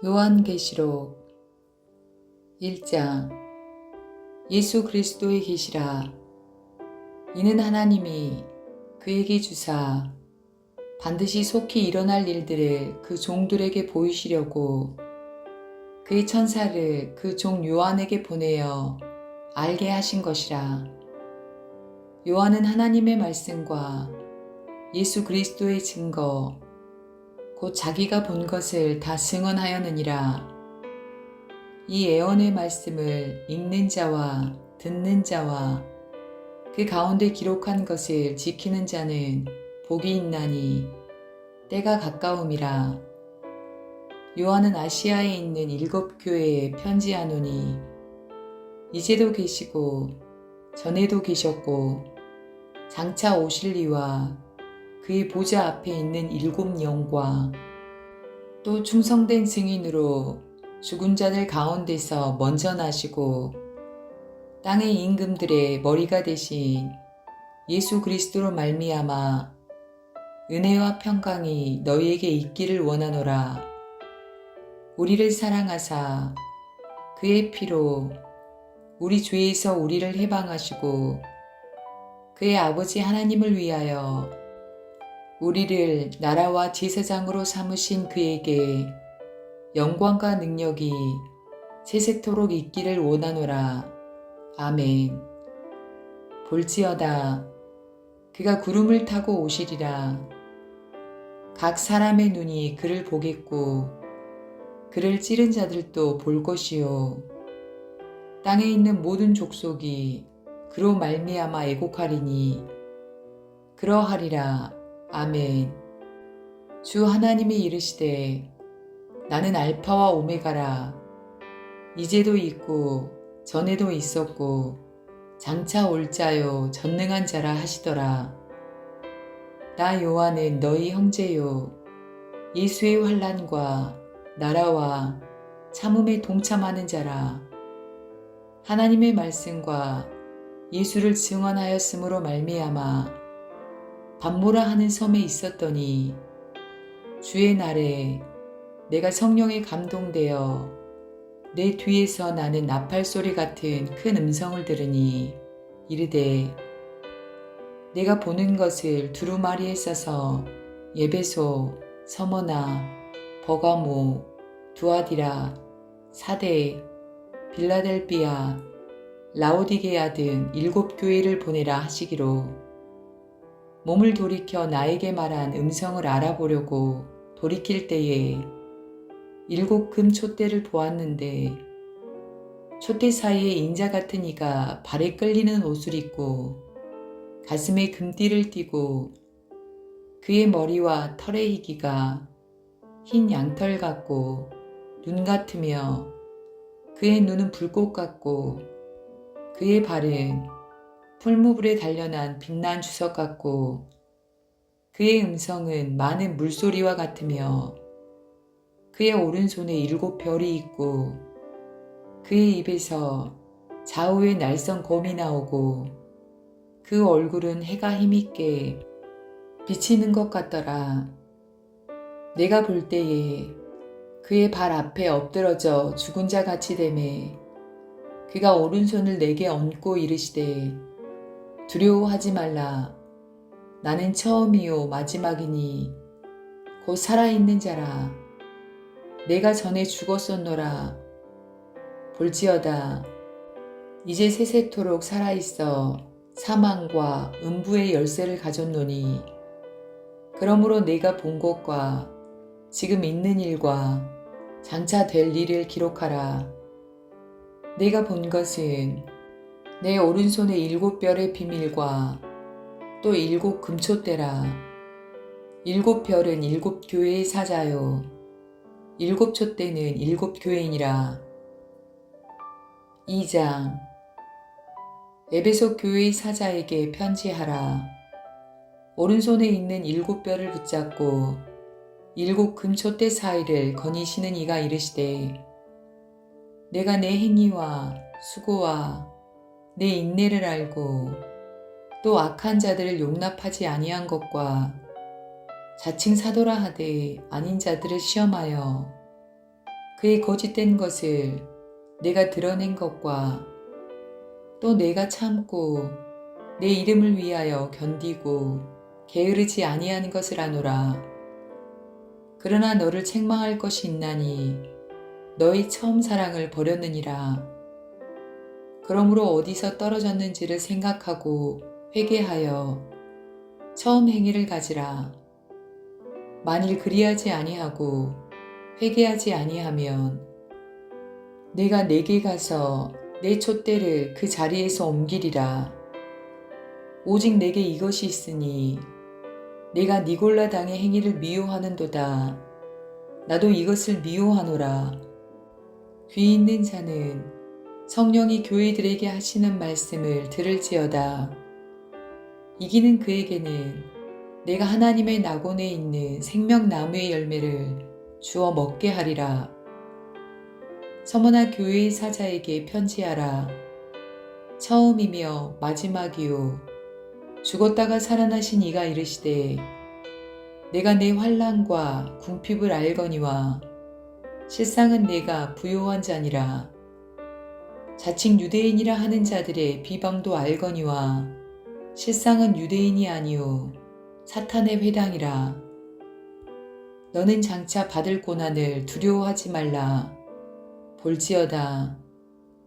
요한계시록 1장. 예수 그리스도의 계시라. 이는 하나님이 그에게 주사 반드시 속히 일어날 일들을 그 종들에게 보이시려고 그의 천사를 그 종 요한에게 보내어 알게 하신 것이라. 요한은 하나님의 말씀과 예수 그리스도의 증거 곧 자기가 본 것을 다 증언하였느니라. 이 예언의 말씀을 읽는 자와 듣는 자와 그 가운데 기록한 것을 지키는 자는 복이 있나니 때가 가까움이라. 요한은 아시아에 있는 7 교회에 편지하노니 이제도 계시고 전에도 계셨고 장차 오실 이와 그의 보좌 앞에 있는 7 영과 또 충성된 증인으로 죽은 자들 가운데서 먼저 나시고 땅의 임금들의 머리가 되신 예수 그리스도로 말미암아 은혜와 평강이 너희에게 있기를 원하노라. 우리를 사랑하사 그의 피로 우리 죄에서 우리를 해방하시고 그의 아버지 하나님을 위하여 우리를 나라와 제사장으로 삼으신 그에게 영광과 능력이 세세토록 있기를 원하노라. 아멘. 볼지어다 그가 구름을 타고 오시리라. 각 사람의 눈이 그를 보겠고 그를 찌른 자들도 볼 것이요 땅에 있는 모든 족속이 그로 말미암아 애곡하리니 그러하리라. 아멘. 주 하나님이 이르시되 나는 알파와 오메가라. 이제도 있고 전에도 있었고 장차 올 자요 전능한 자라 하시더라. 나 요한은 너희 형제요 예수의 환난과 나라와 참음에 동참하는 자라. 하나님의 말씀과 예수를 증언하였으므로 말미암아 밤모라 하는 섬에 있었더니 주의 날에 내가 성령에 감동되어 내 뒤에서 나는 나팔 소리 같은 큰 음성을 들으니 이르되 내가 보는 것을 두루마리에 싸서 예배소, 서머나, 버가모, 두아디라, 사대, 빌라델비아, 라오디게아 등 7 교회를 보내라 하시기로 몸을 돌이켜 나에게 말한 음성을 알아보려고 돌이킬 때에 7 금 촛대를 보았는데 촛대 사이에 인자 같은 이가 발에 끌리는 옷을 입고 가슴에 금띠를 띠고 그의 머리와 털의 희기가 흰 양털 같고 눈 같으며 그의 눈은 불꽃 같고 그의 발은 풀무불에 단련한 빛난 주석 같고 그의 음성은 많은 물소리와 같으며 그의 오른손에 7 별이 있고 그의 입에서 좌우에 날선 검이 나오고 그 얼굴은 해가 힘있게 비치는 것 같더라. 내가 볼 때에 그의 발 앞에 엎드러져 죽은 자 같이 되매 그가 오른손을 내게 얹고 이르시되 두려워하지 말라. 나는 처음이요 마지막이니 곧 살아있는 자라. 내가 전에 죽었었노라. 볼지어다 이제 세세토록 살아있어 사망과 음부의 열쇠를 가졌노니 그러므로 내가 본 것과 지금 있는 일과 장차 될 일을 기록하라. 내가 본 것은 내 오른손의 7 별의 비밀과 또 7 금촛대라. 7 별은 7 교회의 사자요 7 촛대는 7 교회이니라. 2장. 에베소 교회의 사자에게 편지하라. 오른손에 있는 7 별을 붙잡고 7 금촛대 사이를 거니시는 이가 이르시되 내가 내 행위와 수고와 내 인내를 알고 또 악한 자들을 용납하지 아니한 것과 자칭 사도라 하되 아닌 자들을 시험하여 그의 거짓된 것을 내가 드러낸 것과 또 내가 참고 내 이름을 위하여 견디고 게으르지 아니한 것을 아노라. 그러나 너를 책망할 것이 있나니 너의 처음 사랑을 버렸느니라. 그러므로 어디서 떨어졌는지를 생각하고 회개하여 처음 행위를 가지라. 만일 그리하지 아니하고 회개하지 아니하면 내가 내게 가서 내 촛대를 그 자리에서 옮기리라. 오직 내게 이것이 있으니 내가 니골라 당의 행위를 미워하는도다. 나도 이것을 미워하노라. 귀 있는 자는 성령이 교회들에게 하시는 말씀을 들을지어다. 이기는 그에게는 내가 하나님의 낙원에 있는 생명나무의 열매를 주어 먹게 하리라. 서머나 교회의 사자에게 편지하라. 처음이며 마지막이요 죽었다가 살아나신 이가 이르시되 내가 내 환난과 궁핍을 알거니와 실상은 내가 부요한 자니라. 자칭 유대인이라 하는 자들의 비방도 알거니와 실상은 유대인이 아니요 사탄의 회당이라. 너는 장차 받을 고난을 두려워하지 말라. 볼지어다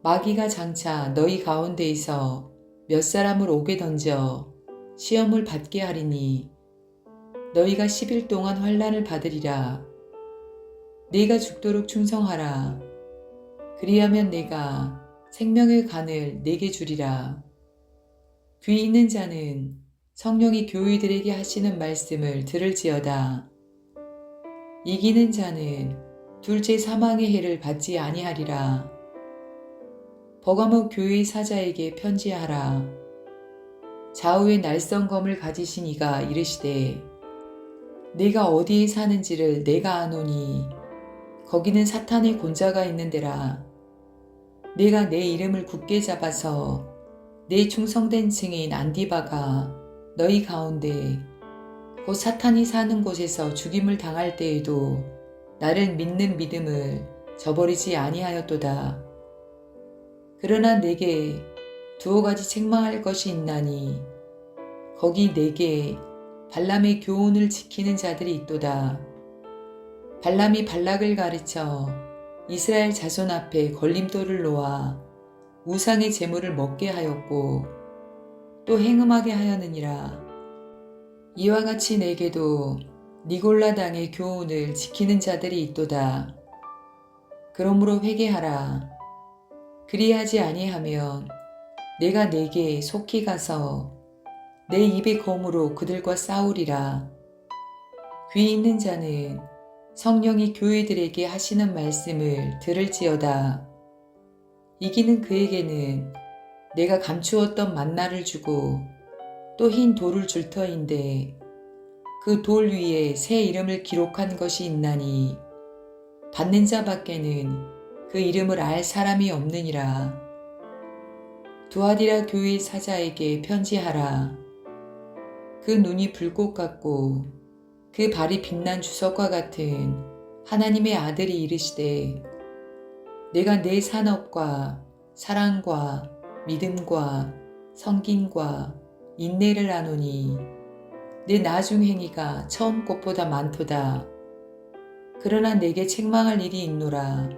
마귀가 장차 너희 가운데에서 몇 사람을 옥에 던져 시험을 받게 하리니 너희가 10일 동안 환난을 받으리라. 네가 죽도록 충성하라. 그리하면 내가 생명의 간을 내게 주리라. 귀 있는 자는 성령이 교회들에게 하시는 말씀을 들을지어다. 이기는 자는 둘째 사망의 해를 받지 아니하리라. 버가모 교회의 사자에게 편지하라. 좌우에 날성검을 가지신 이가 이르시되 내가 어디에 사는지를 내가 아노니 거기는 사탄의 곤자가 있는 데라. 내가 내 이름을 굳게 잡아서 내 충성된 증인 안디바가 너희 가운데 곧 사탄이 사는 곳에서 죽임을 당할 때에도 나를 믿는 믿음을 저버리지 아니하였도다. 그러나 내게 두어 가지 책망할 것이 있나니 거기 내게 발람의 교훈을 지키는 자들이 있도다. 발람이 발락을 가르쳐 이스라엘 자손 앞에 걸림돌을 놓아 우상의 제물을 먹게 하였고 또 행음하게 하였느니라. 이와 같이 내게도 니골라 당의 교훈을 지키는 자들이 있도다. 그러므로 회개하라. 그리하지 아니하면 내가 내게 속히 가서 내 입의 검으로 그들과 싸우리라. 귀 있는 자는 성령이 교회들에게 하시는 말씀을 들을지어다. 이기는 그에게는 내가 감추었던 만나를 주고 또 흰 돌을 줄 터인데 그 돌 위에 새 이름을 기록한 것이 있나니 받는 자 밖에는 그 이름을 알 사람이 없느니라. 두아디라 교회의 사자에게 편지하라. 그 눈이 불꽃 같고 그 발이 빛난 주석과 같은 하나님의 아들이 이르시되 내가 내 산업과 사랑과 믿음과 성김과 인내를 아노니 내 나중 행위가 처음 것보다 많도다. 그러나 내게 책망할 일이 있노라.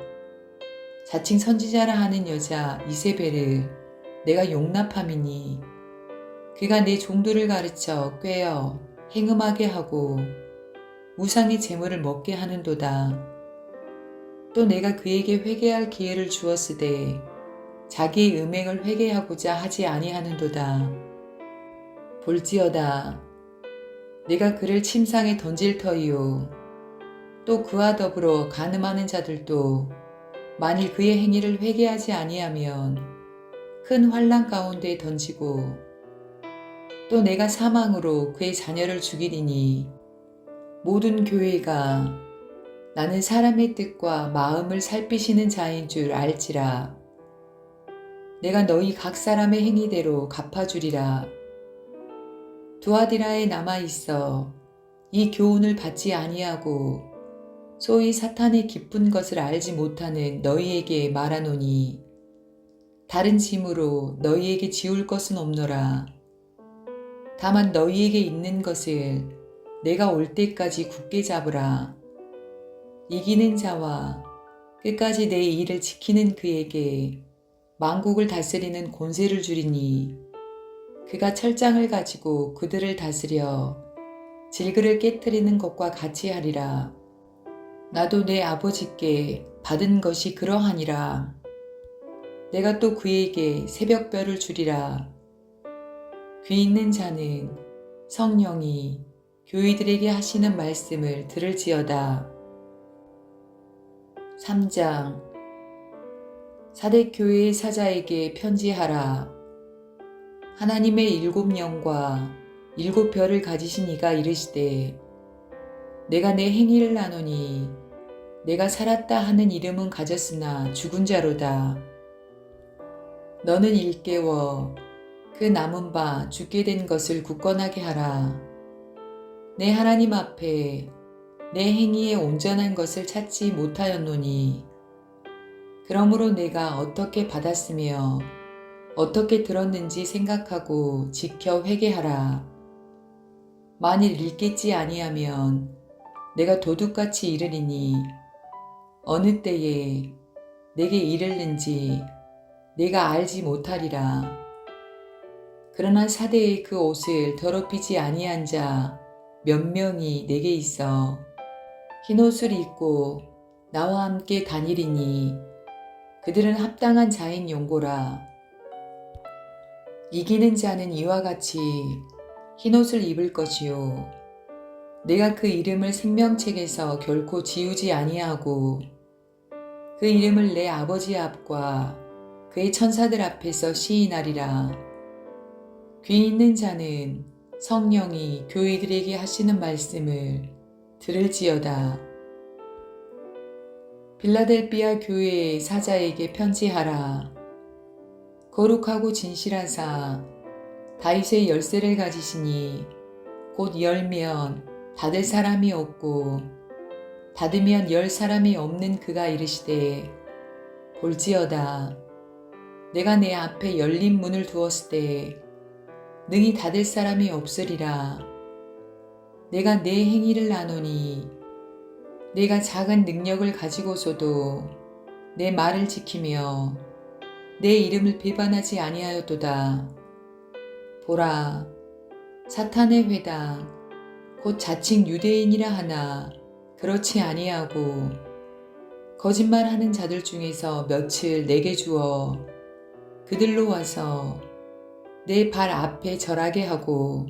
자칭 선지자라 하는 여자 이세벨을 내가 용납함이니 그가 내 종들을 가르쳐 꾀어 행음하게 하고 우상의 제물을 먹게 하는도다. 또 내가 그에게 회개할 기회를 주었으되 자기의 음행을 회개하고자 하지 아니하는도다. 볼지어다 내가 그를 침상에 던질 터이요 또 그와 더불어 간음하는 자들도 만일 그의 행위를 회개하지 아니하면 큰 환난 가운데 던지고 또 내가 사망으로 그의 자녀를 죽이리니 모든 교회가 나는 사람의 뜻과 마음을 살피시는 자인 줄 알지라. 내가 너희 각 사람의 행위대로 갚아주리라. 두아디라에 남아있어 이 교훈을 받지 아니하고 소위 사탄의 기쁜 것을 알지 못하는 너희에게 말하노니 다른 짐으로 너희에게 지울 것은 없노라. 다만 너희에게 있는 것을 내가 올 때까지 굳게 잡으라. 이기는 자와 끝까지 내 일을 지키는 그에게 만국을 다스리는 권세를 주리니 그가 철장을 가지고 그들을 다스려 질그를 깨뜨리는 것과 같이 하리라. 나도 내 아버지께 받은 것이 그러하니라. 내가 또 그에게 새벽별을 주리라. 귀 있는 자는 성령이 교회들에게 하시는 말씀을 들을지어다. 3장. 사대교회의 사자에게 편지하라. 하나님의 7영과 7별을 가지신 이가 이르시되 내가 내 행위를 나누니 내가 살았다 하는 이름은 가졌으나 죽은 자로다. 너는 일깨워 그 남은 바 죽게 된 것을 굳건하게 하라. 내 하나님 앞에 내 행위에 온전한 것을 찾지 못하였노니 그러므로 내가 어떻게 받았으며 어떻게 들었는지 생각하고 지켜 회개하라. 만일 읽겠지 아니하면 내가 도둑같이 이르리니 어느 때에 내게 이르는지 내가 알지 못하리라. 그러나 사대의 그 옷을 더럽히지 아니한 자 몇 명이 내게 있어 흰옷을 입고 나와 함께 다니리니 그들은 합당한 자인 용고라. 이기는 자는 이와 같이 흰옷을 입을 것이요 내가 그 이름을 생명책에서 결코 지우지 아니하고 그 이름을 내 아버지 앞과 그의 천사들 앞에서 시인하리라. 귀 있는 자는 성령이 교회들에게 하시는 말씀을 들을지어다. 빌라델비아 교회의 사자에게 편지하라. 거룩하고 진실하사 다윗의 열쇠를 가지시니 곧 열면 닫을 사람이 없고 닫으면 열 사람이 없는 그가 이르시되 볼지어다. 내가 내 앞에 열린 문을 두었을 때 능히 닫을 사람이 없으리라. 내가 내 행위를 나누니 내가 작은 능력을 가지고서도 내 말을 지키며 내 이름을 배반하지 아니하였도다. 보라, 사탄의 회당 곧 자칭 유대인이라 하나 그렇지 아니하고 거짓말하는 자들 중에서 몇을 내게 주어 그들로 와서 내 발 앞에 절하게 하고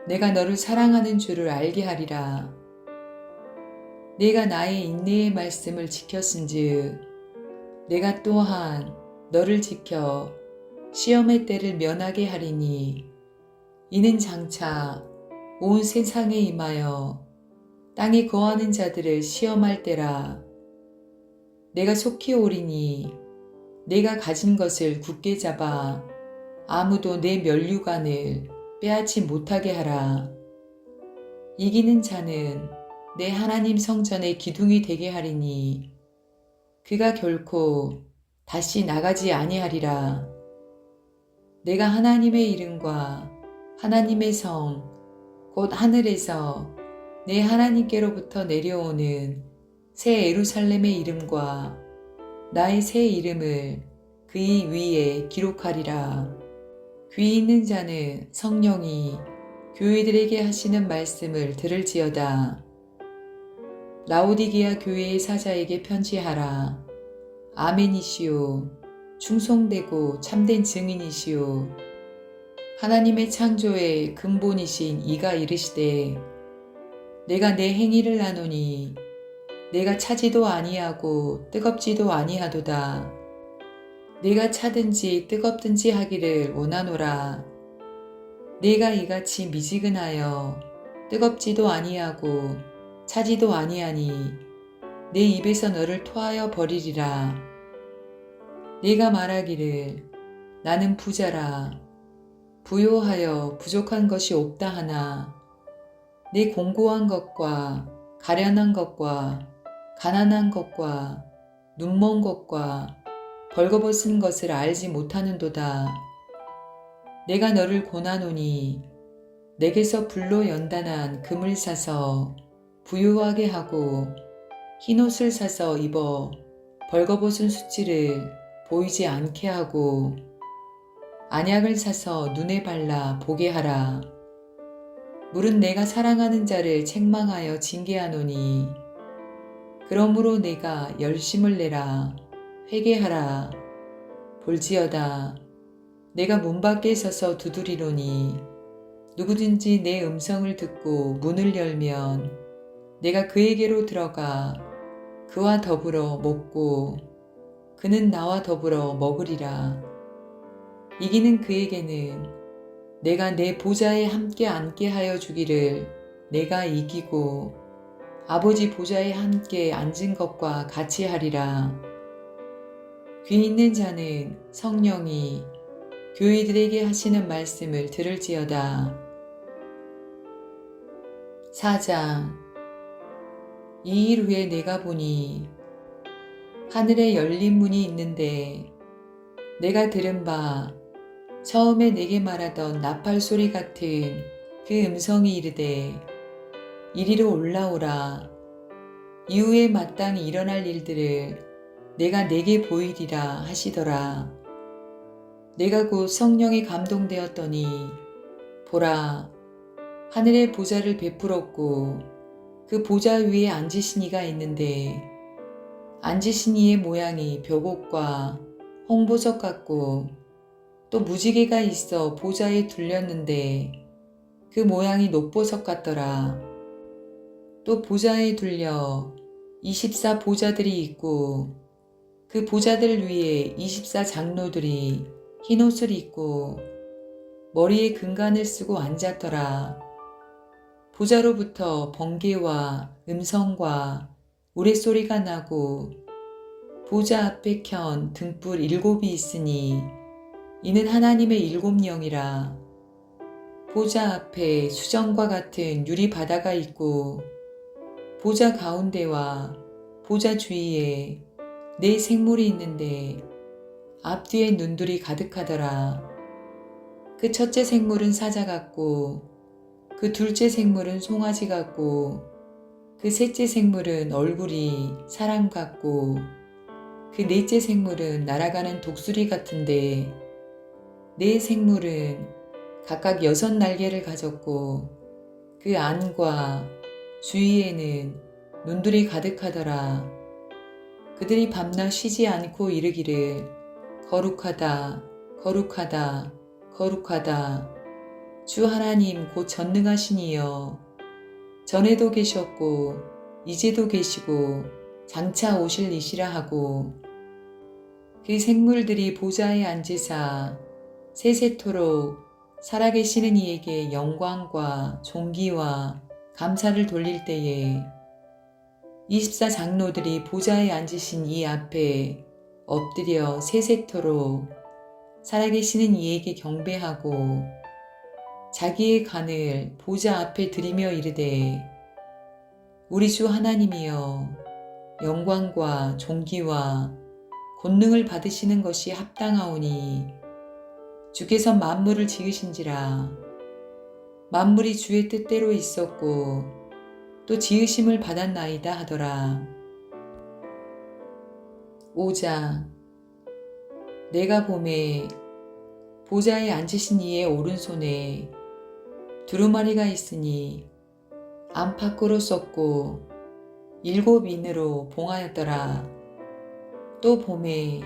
내가 너를 사랑하는 줄을 알게 하리라. 내가 나의 인내의 말씀을 지켰은즉 내가 또한 너를 지켜 시험의 때를 면하게 하리니 이는 장차 온 세상에 임하여 땅에 거하는 자들을 시험할 때라. 내가 속히 오리니 내가 가진 것을 굳게 잡아 아무도 내 면류관을 빼앗지 못하게 하라. 이기는 자는 내 하나님 성전의 기둥이 되게 하리니 그가 결코 다시 나가지 아니하리라. 내가 하나님의 이름과 하나님의 성 곧 하늘에서 내 하나님께로부터 내려오는 새 예루살렘의 이름과 나의 새 이름을 그의 위에 기록하리라. 귀 있는 자는 성령이 교회들에게 하시는 말씀을 들을지어다. 라오디게아 교회의 사자에게 편지하라. 아멘이시오. 충성되고 참된 증인이시오. 하나님의 창조의 근본이신 이가 이르시되 내가 내 행위를 나누니 내가 차지도 아니하고 뜨겁지도 아니하도다. 내가 차든지 뜨겁든지 하기를 원하노라. 내가 이같이 미지근하여 뜨겁지도 아니하고 차지도 아니하니 내 입에서 너를 토하여 버리리라. 내가 말하기를 나는 부자라. 부요하여 부족한 것이 없다 하나 내 공고한 것과 가련한 것과 가난한 것과 눈먼 것과 벌거벗은 것을 알지 못하는도다. 내가 너를 권하노니 내게서 불로 연단한 금을 사서 부유하게 하고 흰옷을 사서 입어 벌거벗은 수치를 보이지 않게 하고 안약을 사서 눈에 발라 보게 하라. 물은 내가 사랑하는 자를 책망하여 징계하노니 그러므로 내가 열심을 내라. 회개하라. 볼지어다. 내가 문 밖에 서서 두드리노니 누구든지 내 음성을 듣고 문을 열면 내가 그에게로 들어가 그와 더불어 먹고 그는 나와 더불어 먹으리라. 이기는 그에게는 내가 내 보좌에 함께 앉게 하여 주기를 내가 이기고 아버지 보좌에 함께 앉은 것과 같이 하리라. 귀 있는 자는 성령이 교회들에게 하시는 말씀을 들을지어다. 4장. 이 일 후에 내가 보니 하늘에 열린 문이 있는데 내가 들은 바 처음에 내게 말하던 나팔 소리 같은 그 음성이 이르되 이리로 올라오라. 이후에 마땅히 일어날 일들을 내가 내게 보이리라 하시더라. 내가 곧 성령에 감동되었더니 보라, 하늘의 보좌를 베풀었고 그 보좌 위에 앉으신 이가 있는데 앉으신 이의 모양이 벽옥과 홍보석 같고 또 무지개가 있어 보좌에 둘렸는데 그 모양이 녹보석 같더라. 또 보좌에 둘려 24 보좌들이 있고 그 보좌들 위에 24 장로들이 흰옷을 입고 머리에 금관을 쓰고 앉았더라. 보좌로부터 번개와 음성과 우레소리가 나고 보좌 앞에 켠 등불 7이 있으니 이는 하나님의 7영이라. 보좌 앞에 수정과 같은 유리 바다가 있고 보좌 가운데와 보좌 주위에 4 생물이 있는데 앞뒤에 눈들이 가득하더라. 그 첫째 생물은 사자 같고 그 둘째 생물은 송아지 같고 그 셋째 생물은 얼굴이 사람 같고 그 넷째 생물은 날아가는 독수리 같은데 4 생물은 각각 6 날개를 가졌고 그 안과 주위에는 눈들이 가득하더라. 그들이 밤낮 쉬지 않고 이르기를 거룩하다, 거룩하다, 거룩하다. 주 하나님 곧 전능하신 이여, 전에도 계셨고 이제도 계시고 장차 오실 이시라 하고 그 생물들이 보좌에 앉으사 세세토록 살아계시는 이에게 영광과 존귀와 감사를 돌릴 때에 24 장로들이 보좌에 앉으신 이 앞에 엎드려 세세토록 살아계시는 이에게 경배하고 자기의 간을 보좌 앞에 드리며 이르되 우리 주 하나님이여, 영광과 존귀와 권능을 받으시는 것이 합당하오니 주께서 만물을 지으신지라. 만물이 주의 뜻대로 있었고 또 지으심을 받았나이다 하더라. 5장. 내가 보매 보좌에 앉으신 이의 오른손에 두루마리가 있으니 안팎으로 썼고 7 인으로 봉하였더라. 또 보매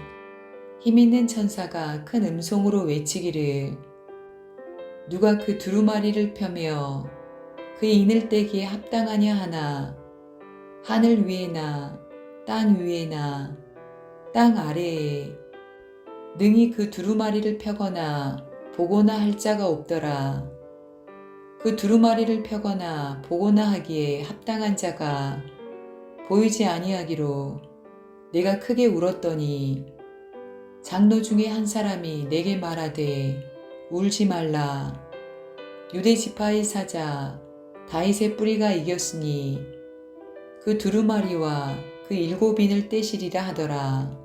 힘있는 천사가 큰 음성으로 외치기를 누가 그 두루마리를 펴며 그 인을 떼기에 합당하냐 하나 하늘 위에나 땅 위에나 땅 아래에 능히 그 두루마리를 펴거나 보거나 할 자가 없더라. 그 두루마리를 펴거나 보거나 하기에 합당한 자가 보이지 아니하기로 내가 크게 울었더니 장로 중에 한 사람이 내게 말하되 울지 말라. 유대 지파의 사자 다윗의 뿌리가 이겼으니 그 두루마리와 그 7인을 떼시리라 하더라.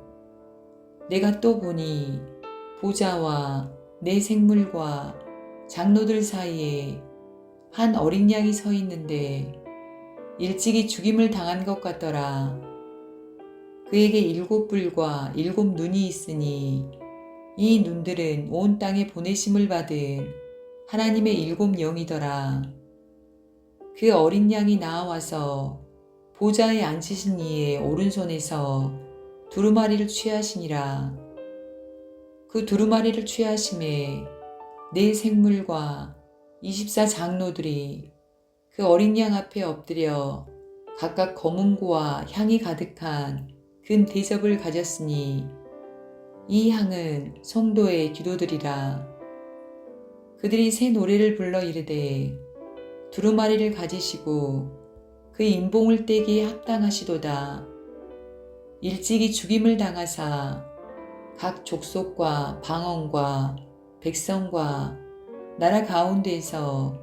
내가 또 보니 보좌와 내 생물과 장로들 사이에 한 어린 양이 서 있는데 일찍이 죽임을 당한 것 같더라. 그에게 7뿔과 7눈이 있으니 이 눈들은 온 땅에 보내심을 받은 하나님의 7영이더라. 그 어린 양이 나와서 보좌에 앉으신 이의 오른손에서 두루마리를 취하시니라. 그 두루마리를 취하심에 네 생물과 24 장로들이 그 어린 양 앞에 엎드려 각각 검은고와 향이 가득한 금 대접을 가졌으니 이 향은 성도의 기도들이라. 그들이 새 노래를 불러 이르되 두루마리를 가지시고 그 인봉을 떼기에 합당하시도다. 일찍이 죽임을 당하사 각 족속과 방언과 백성과 나라 가운데에서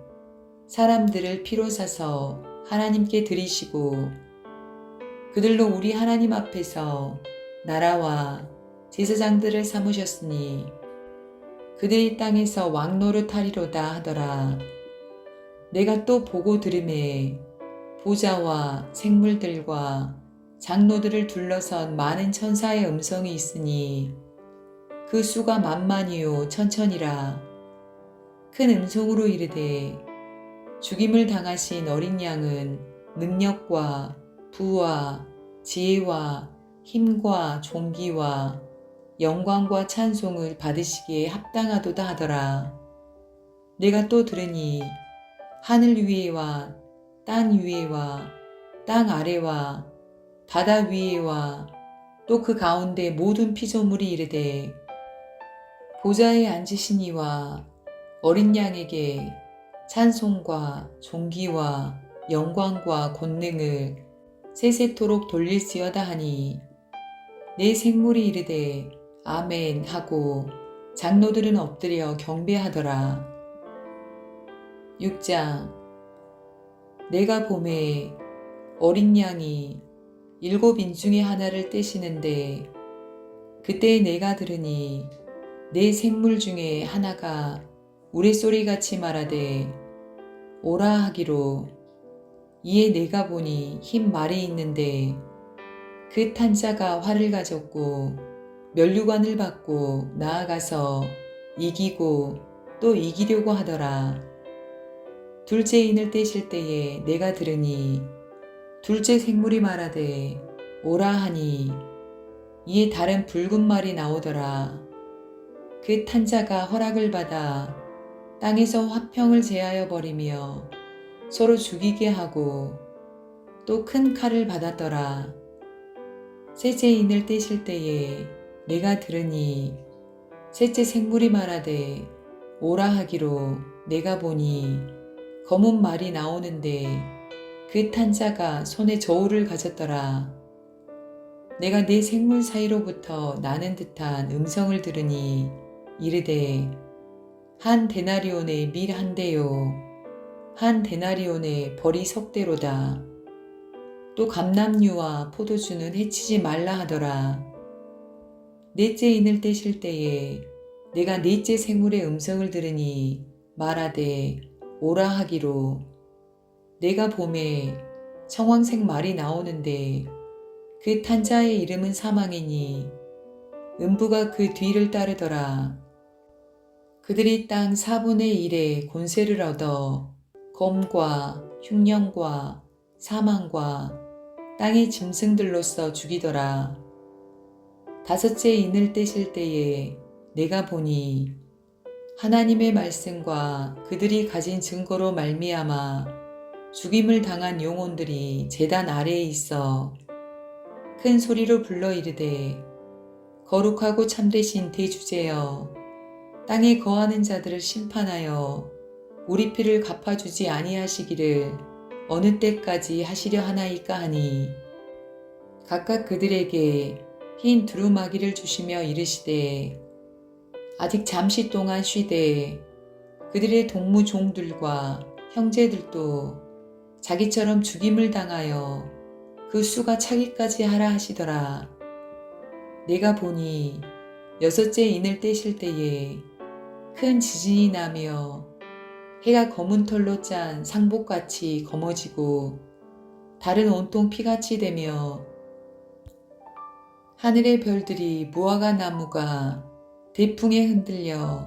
사람들을 피로 사서 하나님께 드리시고 그들로 우리 하나님 앞에서 나라와 제사장들을 삼으셨으니 그들이 땅에서 왕노릇 하리로다 하더라. 내가 또 보고 들으매 보좌와 생물들과 장로들을 둘러선 많은 천사의 음성이 있으니 그 수가 만만이요 천천이라. 큰 음성으로 이르되 죽임을 당하신 어린 양은 능력과 부와 지혜와 힘과 존귀와 영광과 찬송을 받으시기에 합당하도다 하더라. 내가 또 들으니 하늘 위에와 땅 위에와 땅 아래와 바다 위에와 또 그 가운데 모든 피조물이 이르되 보좌에 앉으신 이와 어린 양에게 찬송과 존귀와 영광과 권능을 세세토록 돌릴지어다 하니 내 생물이 이르되 아멘 하고 장로들은 엎드려 경배하더라. 6장. 내가 보매 어린 양이 7인 중에 하나를 떼시는데 그때 내가 들으니 내 생물 중에 하나가 우레소리같이 말하되 오라 하기로. 이에 내가 보니 흰 말이 있는데 그 탄 자가 활을 가졌고 면류관을 받고 나아가서 이기고 또 이기려고 하더라. 둘째 인을 떼실 때에 내가 들으니 둘째 생물이 말하되 오라 하니 이에 다른 붉은 말이 나오더라. 그 탄 자가 허락을 받아 땅에서 화평을 제하여 버리며 서로 죽이게 하고 또 큰 칼을 받았더라. 셋째 인을 떼실 때에 내가 들으니 셋째 생물이 말하되 오라 하기로. 내가 보니 검은 말이 나오는데 그 탄 자가 손에 저울을 가졌더라. 내가 내 생물 사이로부터 나는 듯한 음성을 들으니 이르되 한 데나리온의 밀 한 대요 한 데나리온의 벌이 석 대로다. 또 감람류와 포도주는 해치지 말라 하더라. 넷째 인을 떼실 때에 내가 넷째 생물의 음성을 들으니 말하되 오라 하기로. 내가 보매 청황색 말이 나오는데 그 탄 자의 이름은 사망이니 음부가 그 뒤를 따르더라. 그들이 땅 4분의 1의 권세를 얻어 검과 흉령과 사망과 땅의 짐승들로서 죽이더라. 다섯째 인을 떼실 때에 내가 보니 하나님의 말씀과 그들이 가진 증거로 말미암아 죽임을 당한 영혼들이 제단 아래에 있어 큰 소리로 불러 이르되 거룩하고 참되신 대주제여, 땅에 거하는 자들을 심판하여 우리 피를 갚아주지 아니하시기를 어느 때까지 하시려 하나이까 하니 각각 그들에게 흰 두루마기를 주시며 이르시되 아직 잠시 동안 쉬되 그들의 동무 종들과 형제들도 자기처럼 죽임을 당하여 그 수가 차기까지 하라 하시더라. 내가 보니 여섯째 인을 떼실 때에 큰 지진이 나며 해가 검은 털로 짠 상복같이 검어지고 달은 온통 피같이 되며 하늘의 별들이 무화과 나무가 대풍에 흔들려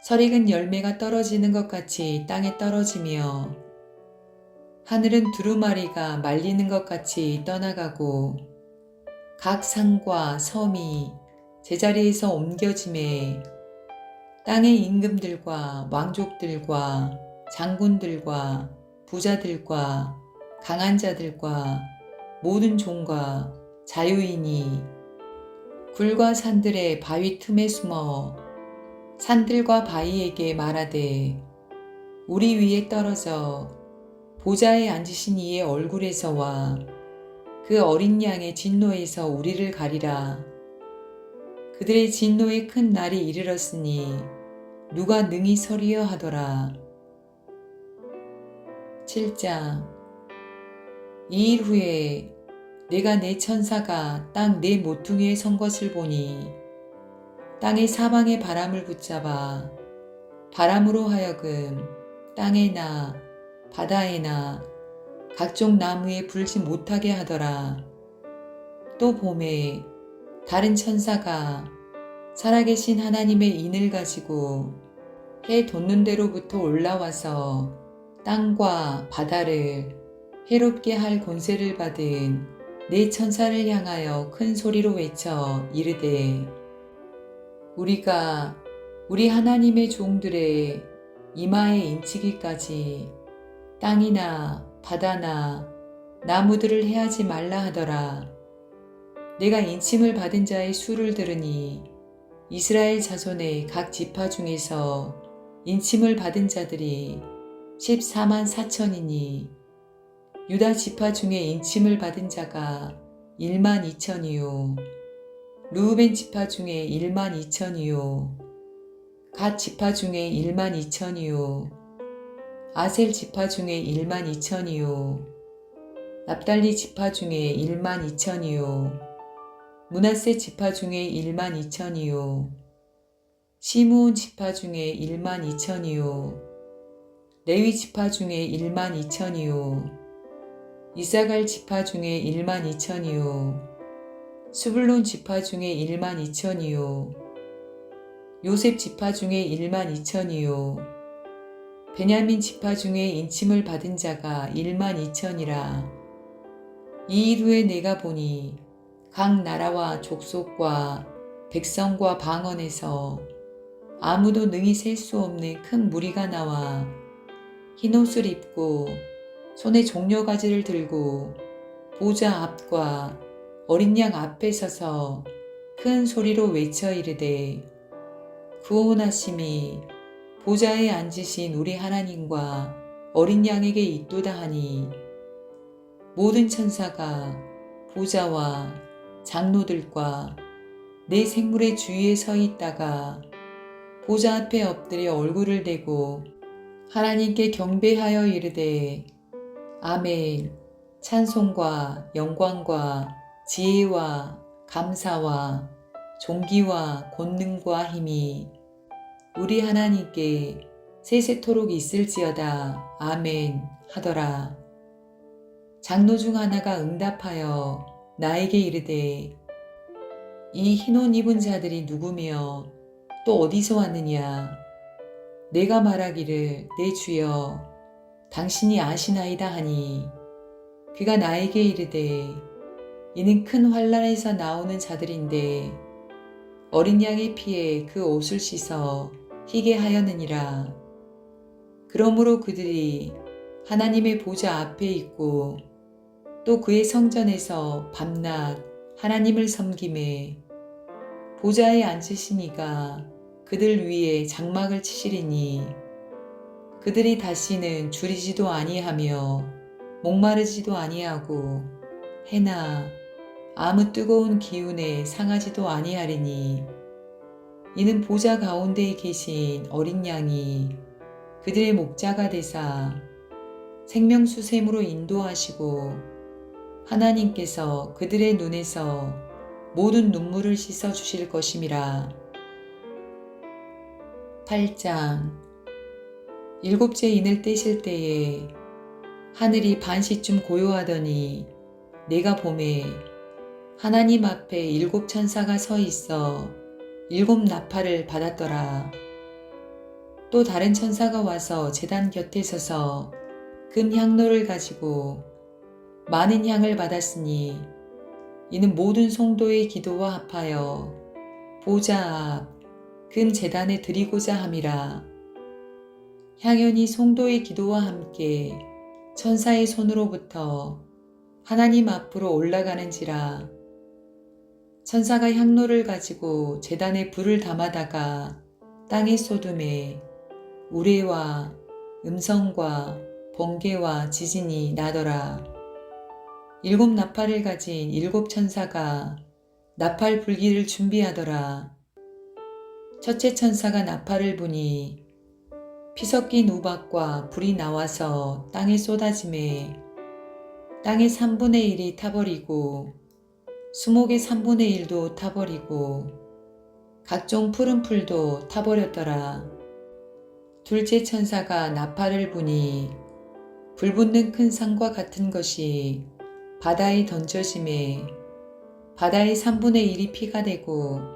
설익은 열매가 떨어지는 것 같이 땅에 떨어지며 하늘은 두루마리가 말리는 것 같이 떠나가고 각 산과 섬이 제자리에서 옮겨짐에 땅의 임금들과 왕족들과 장군들과 부자들과 강한 자들과 모든 종과 자유인이 굴과 산들의 바위 틈에 숨어 산들과 바위에게 말하되 우리 위에 떨어져 보좌에 앉으신 이의 얼굴에서와 그 어린 양의 진노에서 우리를 가리라. 그들의 진노의 큰 날이 이르렀으니 누가 능히 서리여 하더라. 7장. 이 일 후에 내가 내 천사가 땅 네 모퉁이에 선 것을 보니 땅의 사방에 바람을 붙잡아 바람으로 하여금 땅에나 바다에나 각종 나무에 불지 못하게 하더라. 또 봄에 다른 천사가 살아계신 하나님의 인을 가지고 해 돋는 데로부터 올라와서 땅과 바다를 해롭게 할 권세를 받은 네 천사를 향하여 큰 소리로 외쳐 이르되 우리가 우리 하나님의 종들의 이마에 인치기까지 땅이나 바다나 나무들을 해하지 말라 하더라. 내가 인침을 받은 자의 수를 들으니 이스라엘 자손의 각 지파 중에서 인침을 받은 자들이 14만 4천이니 유다 지파 중에 인침을 받은 자가 1만 2천이요 르우벤 지파 중에 1만 2천이요 갓 지파 중에 1만 2천이요 아셀 지파 중에 1만 2천이요 납달리 지파 중에 1만 2천이요 므낫세 지파 중에 1만 2천이요 시므온 지파 중에 1만 2천이요 레위 지파 중에 1만 2천이요 이사갈 지파 중에 1만 2천이요 스불론 지파 중에 1만 2천이요 요셉 지파 중에 1만 2천이요 베냐민 지파 중에 인침을 받은 자가 1만 2천이라. 이 일 후에 내가 보니 각 나라와 족속과 백성과 방언에서 아무도 능히 셀 수 없는 큰 무리가 나와 흰옷을 입고 손에 종려가지를 들고 보좌 앞과 어린 양 앞에 서서 큰 소리로 외쳐 이르되 구원하심이 보좌에 앉으신 우리 하나님과 어린 양에게 있도다 하니 모든 천사가 보좌와 장로들과 내 생물의 주위에 서 있다가 보좌 앞에 엎드려 얼굴을 대고 하나님께 경배하여 이르되 아멘. 찬송과 영광과 지혜와 감사와 존귀와 권능과 힘이 우리 하나님께 세세토록 있을지어다. 아멘 하더라. 장로 중 하나가 응답하여 나에게 이르되 이 흰옷 입은 자들이 누구며 또 어디서 왔느냐? 내가 말하기를 내 주여 당신이 아시나이다 하니 그가 나에게 이르되 이는 큰 환난에서 나오는 자들인데 어린 양의 피에 그 옷을 씻어 희게 하였느니라. 그러므로 그들이 하나님의 보좌 앞에 있고 또 그의 성전에서 밤낮 하나님을 섬김에 보좌에 앉으신 이가 그들 위에 장막을 치시리니 그들이 다시는 줄이지도 아니하며 목마르지도 아니하고 해나 아무 뜨거운 기운에 상하지도 아니하리니 이는 보좌 가운데에 계신 어린 양이 그들의 목자가 되사 생명수 샘으로 인도하시고 하나님께서 그들의 눈에서 모든 눈물을 씻어 주실 것임이라. 8장. 일곱째 인을 떼실 때에 하늘이 반시쯤 고요하더니 내가 보매 하나님 앞에 일곱 천사가 서 있어 일곱 나팔을 받았더라. 또 다른 천사가 와서 제단 곁에 서서 금 향로를 가지고 많은 향을 받았으니 이는 모든 성도의 기도와 합하여 보좌 앞 금 제단에 드리고자 함이라. 향연이 성도의 기도와 함께 천사의 손으로부터 하나님 앞으로 올라가는지라. 천사가 향로를 가지고 제단에 불을 담아다가 땅에 쏟음에 우레와 음성과 번개와 지진이 나더라. 일곱 나팔을 가진 일곱 천사가 나팔 불기를 준비하더라. 첫째 천사가 나팔을 부니 피 섞인 우박과 불이 나와서 땅에 쏟아지매 땅의 3분의 1이 타버리고 수목의 3분의 1도 타버리고 각종 푸른 풀도 타버렸더라. 둘째 천사가 나팔을 부니 불붙는 큰 산과 같은 것이 바다에 던져지매 바다의 3분의 1이 피가 되고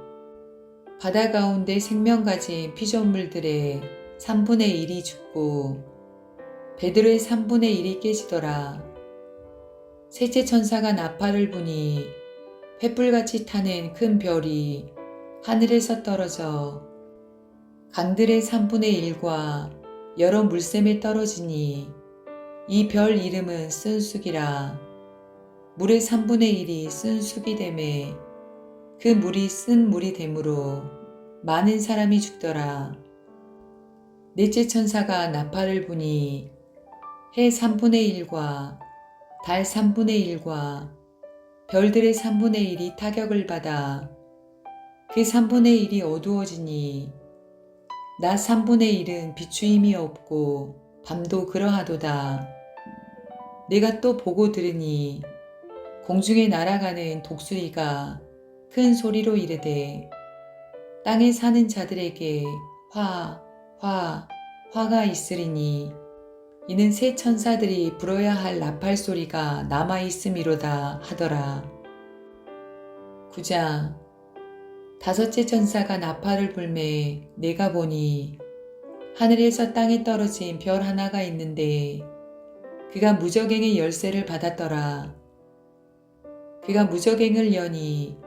바다 가운데 생명 가진 피조물들의 3분의 1이 죽고 배들의 3분의 1이 깨지더라. 셋째 천사가 나팔을 부니 횃불같이 타는 큰 별이 하늘에서 떨어져 강들의 3분의 1과 여러 물샘에 떨어지니 이 별 이름은 쓴쑥이라. 물의 3분의 1이 쓴쑥이 되매 그 물이 쓴 물이 되므로 많은 사람이 죽더라. 넷째 천사가 나팔을 부니 해 3분의 1과 달 3분의 1과 별들의 3분의 1이 타격을 받아 그 3분의 1이 어두워지니 낮 3분의 1은 비추임이 없고 밤도 그러하도다. 내가 또 보고 들으니 공중에 날아가는 독수리가 큰 소리로 이르되 땅에 사는 자들에게 화가 있으리니 이는 새 천사들이 불어야 할 나팔 소리가 남아 있음이로다 하더라. 9장. 다섯째 천사가 나팔을 불매 내가 보니 하늘에서 땅에 떨어진 별 하나가 있는데 그가 무저갱의 열쇠를 받았더라. 그가 무저갱을 여니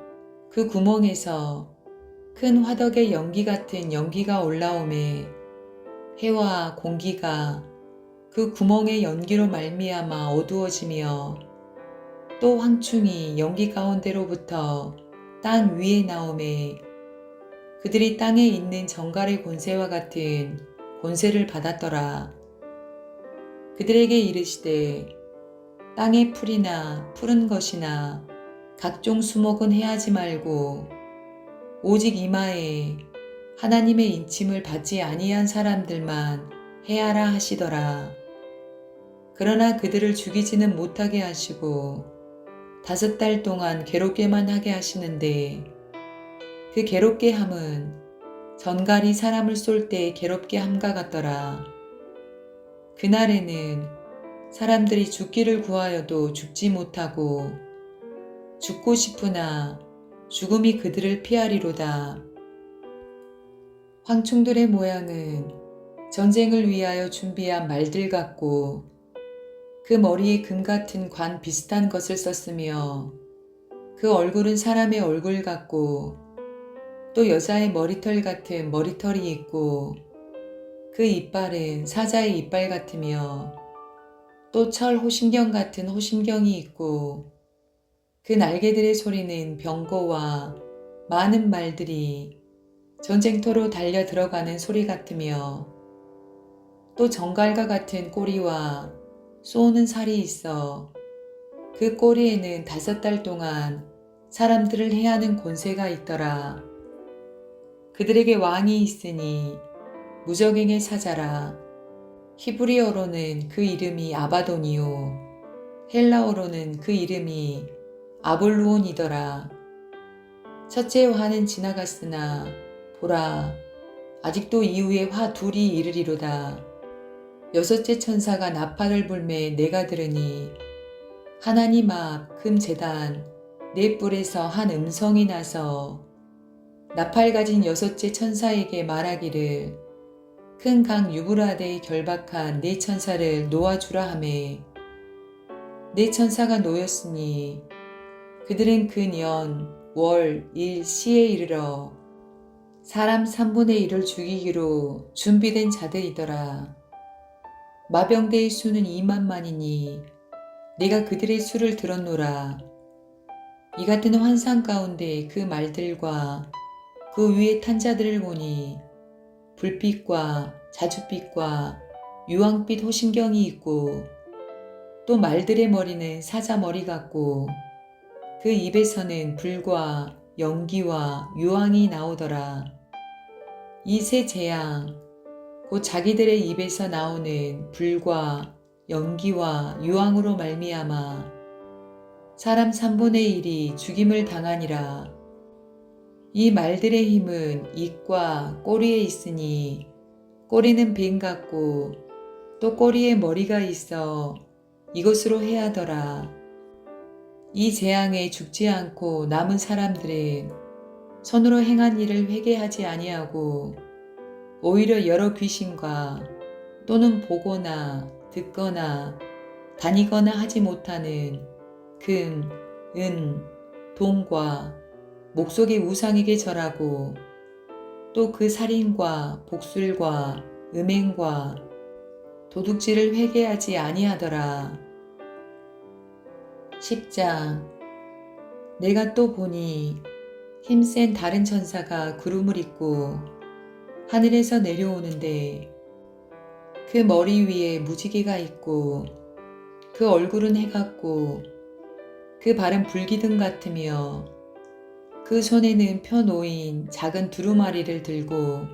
그 구멍에서 큰 화덕의 연기 같은 연기가 올라오매 해와 공기가 그 구멍의 연기로 말미암아 어두워지며 또 황충이 연기 가운데로부터 땅 위에 나오매 그들이 땅에 있는 정갈의 권세와 같은 권세를 받았더라. 그들에게 이르시되 땅의 풀이나 푸른 것이나 각종 수목은 해하지 말고 오직 이마에 하나님의 인침을 받지 아니한 사람들만 해하라 하시더라. 그러나 그들을 죽이지는 못하게 하시고 5달 동안 괴롭게만 하게 하시는데 그 괴롭게 함은 전갈이 사람을 쏠 때 괴롭게 함과 같더라. 그날에는 사람들이 죽기를 구하여도 죽지 못하고 죽고 싶으나 죽음이 그들을 피하리로다. 황충들의 모양은 전쟁을 위하여 준비한 말들 같고 그 머리에 금 같은 관 비슷한 것을 썼으며 그 얼굴은 사람의 얼굴 같고 또 여자의 머리털 같은 머리털이 있고 그 이빨은 사자의 이빨 같으며 또 철 호심경 같은 호심경이 있고 그 날개들의 소리는 병거와 많은 말들이 전쟁터로 달려 들어가는 소리 같으며 또 정갈과 같은 꼬리와 쏘는 살이 있어 그 꼬리에는 5달 동안 사람들을 해하는 권세가 있더라. 그들에게 왕이 있으니 무저갱의 사자라. 히브리어로는 그 이름이 아바돈이요 헬라어로는 그 이름이 아볼루온이더라. 첫째 화는 지나갔으나 보라, 아직도 이후에 화 둘이 이르리로다. 여섯째 천사가 나팔을 불매 내가 들으니 하나님 앞 금 제단 네 뿔에서 한 음성이 나서 나팔 가진 여섯째 천사에게 말하기를 큰 강 유브라데에 결박한 네 천사를 놓아주라 하매 네 천사가 놓였으니 그들은 그 년, 월, 일, 시에 이르러 사람 3분의 1을 죽이기로 준비된 자들이더라. 마병대의 수는 2만만이니 내가 그들의 수를 들었노라. 이 같은 환상 가운데 그 말들과 그 위에 탄 자들을 보니 불빛과 자줏빛과 유황빛 호심경이 있고 또 말들의 머리는 사자 머리 같고 그 입에서는 불과 연기와 유황이 나오더라. 이 세 재앙 곧 자기들의 입에서 나오는 불과 연기와 유황으로 말미암아 사람 3분의 1이 죽임을 당하니라. 이 말들의 힘은 입과 꼬리에 있으니 꼬리는 뱀 같고 또 꼬리에 머리가 있어 이것으로 해하더라. 이 재앙에 죽지 않고 남은 사람들은 손으로 행한 일을 회개하지 아니하고 오히려 여러 귀신과 또는 보거나 듣거나 다니거나 하지 못하는 금, 은, 동과 목속의 우상에게 절하고 또 그 살인과 복술과 음행과 도둑질을 회개하지 아니하더라. 10장. 내가 또 보니 힘센 다른 천사가 구름을 입고 하늘에서 내려오는데 그 머리 위에 무지개가 있고 그 얼굴은 해 같고 그 발은 불기둥 같으며 그 손에는 펴놓인 작은 두루마리를 들고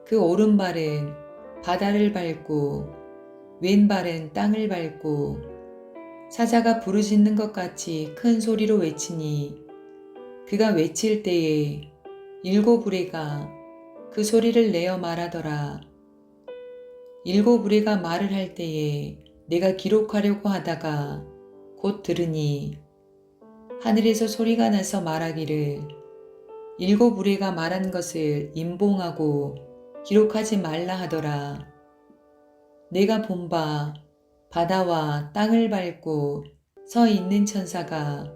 그 오른발은 바다를 밟고 왼발은 땅을 밟고 사자가 부르짖는 것 같이 큰 소리로 외치니 그가 외칠 때에 7 우레가 그 소리를 내어 말하더라. 7 우레가 말을 할 때에 내가 기록하려고 하다가 곧 들으니 하늘에서 소리가 나서 말하기를 7 우레가 말한 것을 임봉하고 기록하지 말라 하더라. 내가 본 바 바다와 땅을 밟고 서 있는 천사가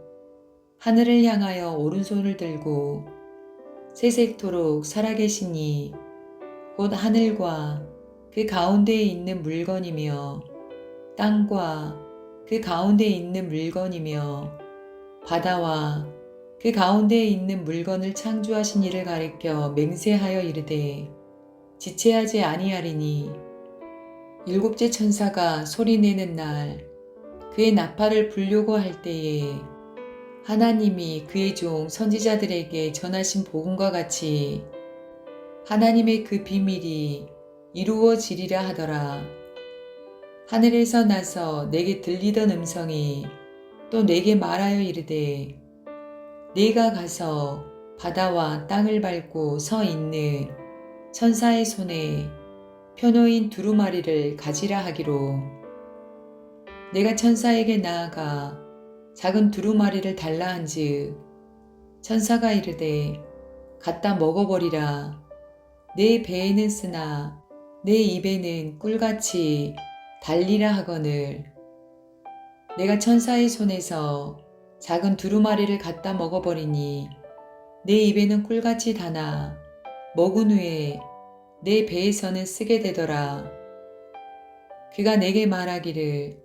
하늘을 향하여 오른손을 들고 세세토록 살아계시니 곧 하늘과 그 가운데에 있는 물건이며 땅과 그 가운데에 있는 물건이며 바다와 그 가운데에 있는 물건을 창조하신 이를 가리켜 맹세하여 이르되 지체하지 아니하리니 7째 천사가 소리내는 날 그의 나팔을 불려고 할 때에 하나님이 그의 종 선지자들에게 전하신 복음과 같이 하나님의 그 비밀이 이루어지리라 하더라. 하늘에서 나서 내게 들리던 음성이 또 내게 말하여 이르되 네가 가서 바다와 땅을 밟고 서 있는 천사의 손에 펴놓인 두루마리를 가지라 하기로 내가 천사에게 나아가 작은 두루마리를 달라 한즉 천사가 이르되 갖다 먹어버리라. 내 배에는 쓰나 내 입에는 꿀같이 달리라 하거늘 내가 천사의 손에서 작은 두루마리를 갖다 먹어버리니 내 입에는 꿀같이 다나 먹은 후에 내 배에서는 쓰게 되더라. 그가 내게 말하기를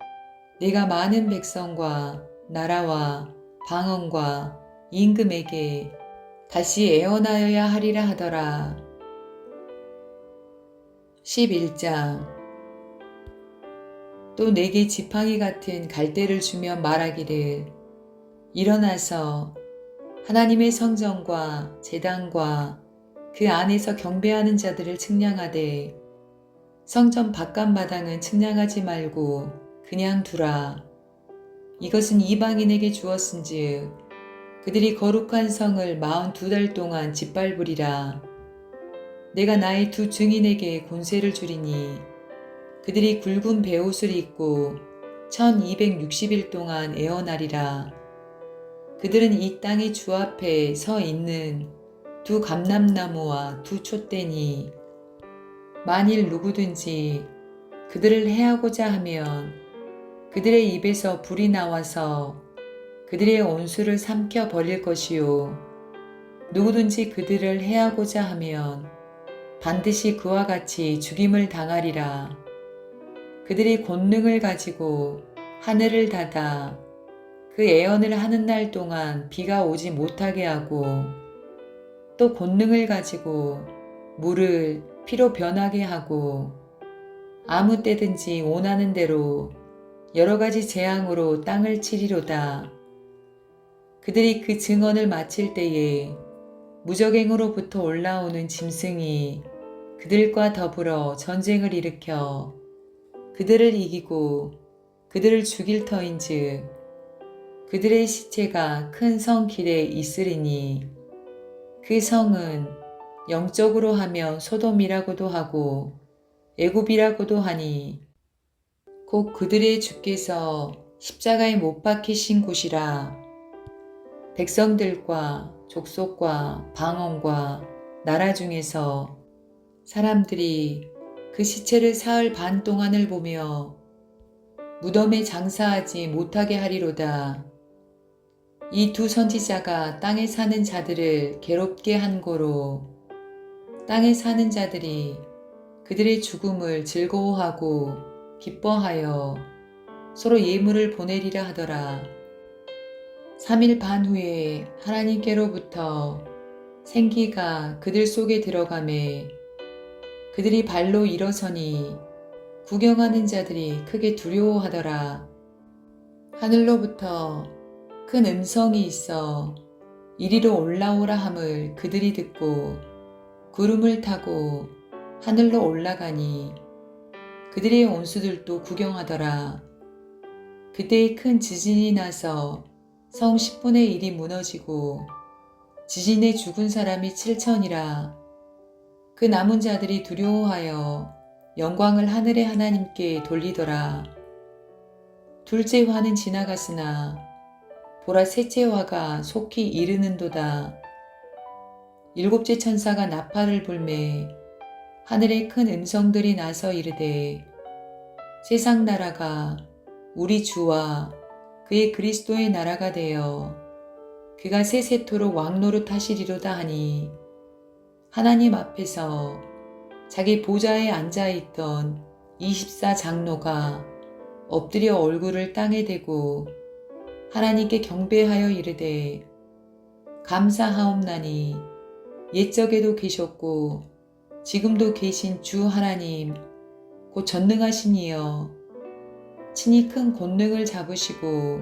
내가 많은 백성과 나라와 방언과 임금에게 다시 애원하여야 하리라 하더라. 11장. 또 내게 지팡이 같은 갈대를 주며 말하기를 일어나서 하나님의 성전과 제단과 그 안에서 경배하는 자들을 측량하되 성전 바깥마당은 측량하지 말고 그냥 두라. 이것은 이방인에게 주었은즉 그들이 거룩한 성을 42달 동안 짓밟으리라. 내가 나의 두 증인에게 권세를 주리니 그들이 굵은 베옷을 입고 1260일 동안 애원하리라. 그들은 이 땅의 주 앞에 서 있는 두 감람나무와 두 촛대니 만일 누구든지 그들을 해하고자 하면 그들의 입에서 불이 나와서 그들의 온수를 삼켜 버릴 것이요 누구든지 그들을 해하고자 하면 반드시 그와 같이 죽임을 당하리라. 그들이 권능을 가지고 하늘을 닫아 그 애언을 하는 날 동안 비가 오지 못하게 하고 또 권능을 가지고 물을 피로 변하게 하고 아무 때든지 원하는 대로 여러 가지 재앙으로 땅을 치리로다. 그들이 그 증언을 마칠 때에 무적행으로부터 올라오는 짐승이 그들과 더불어 전쟁을 일으켜 그들을 이기고 그들을 죽일 터인즉 그들의 시체가 큰 성 길에 있으리니 그 성은 영적으로 하면 소돔이라고도 하고 애굽이라고도 하니 곧 그들의 주께서 십자가에 못 박히신 곳이라. 백성들과 족속과 방언과 나라 중에서 사람들이 그 시체를 사흘 반 동안을 보며 무덤에 장사하지 못하게 하리로다. 이 두 선지자가 땅에 사는 자들을 괴롭게 한 고로 땅에 사는 자들이 그들의 죽음을 즐거워하고 기뻐하여 서로 예물을 보내리라 하더라. 3일 반 후에 하나님께로부터 생기가 그들 속에 들어가매 그들이 발로 일어서니 구경하는 자들이 크게 두려워하더라. 하늘로부터 큰 음성이 있어 이리로 올라오라 함을 그들이 듣고 구름을 타고 하늘로 올라가니 그들의 원수들도 구경하더라. 그때 큰 지진이 나서 성 10분의 1이 무너지고 지진에 죽은 사람이 7천이라. 그 남은 자들이 두려워하여 영광을 하늘의 하나님께 돌리더라. 둘째 화는 지나갔으나 보라 셋째 화가 속히 이르는도다. 일곱째 천사가 나팔을 불매 하늘에 큰 음성들이 나서 이르되 세상 나라가 우리 주와 그의 그리스도의 나라가 되어 그가 세세토록 왕노릇 하시리로다 하니 하나님 앞에서 자기 보좌에 앉아있던 24장로가 엎드려 얼굴을 땅에 대고 하나님께 경배하여 이르되 감사하옵나니 옛적에도 계셨고 지금도 계신 주 하나님 곧 전능하신 이여 친히 큰 권능을 잡으시고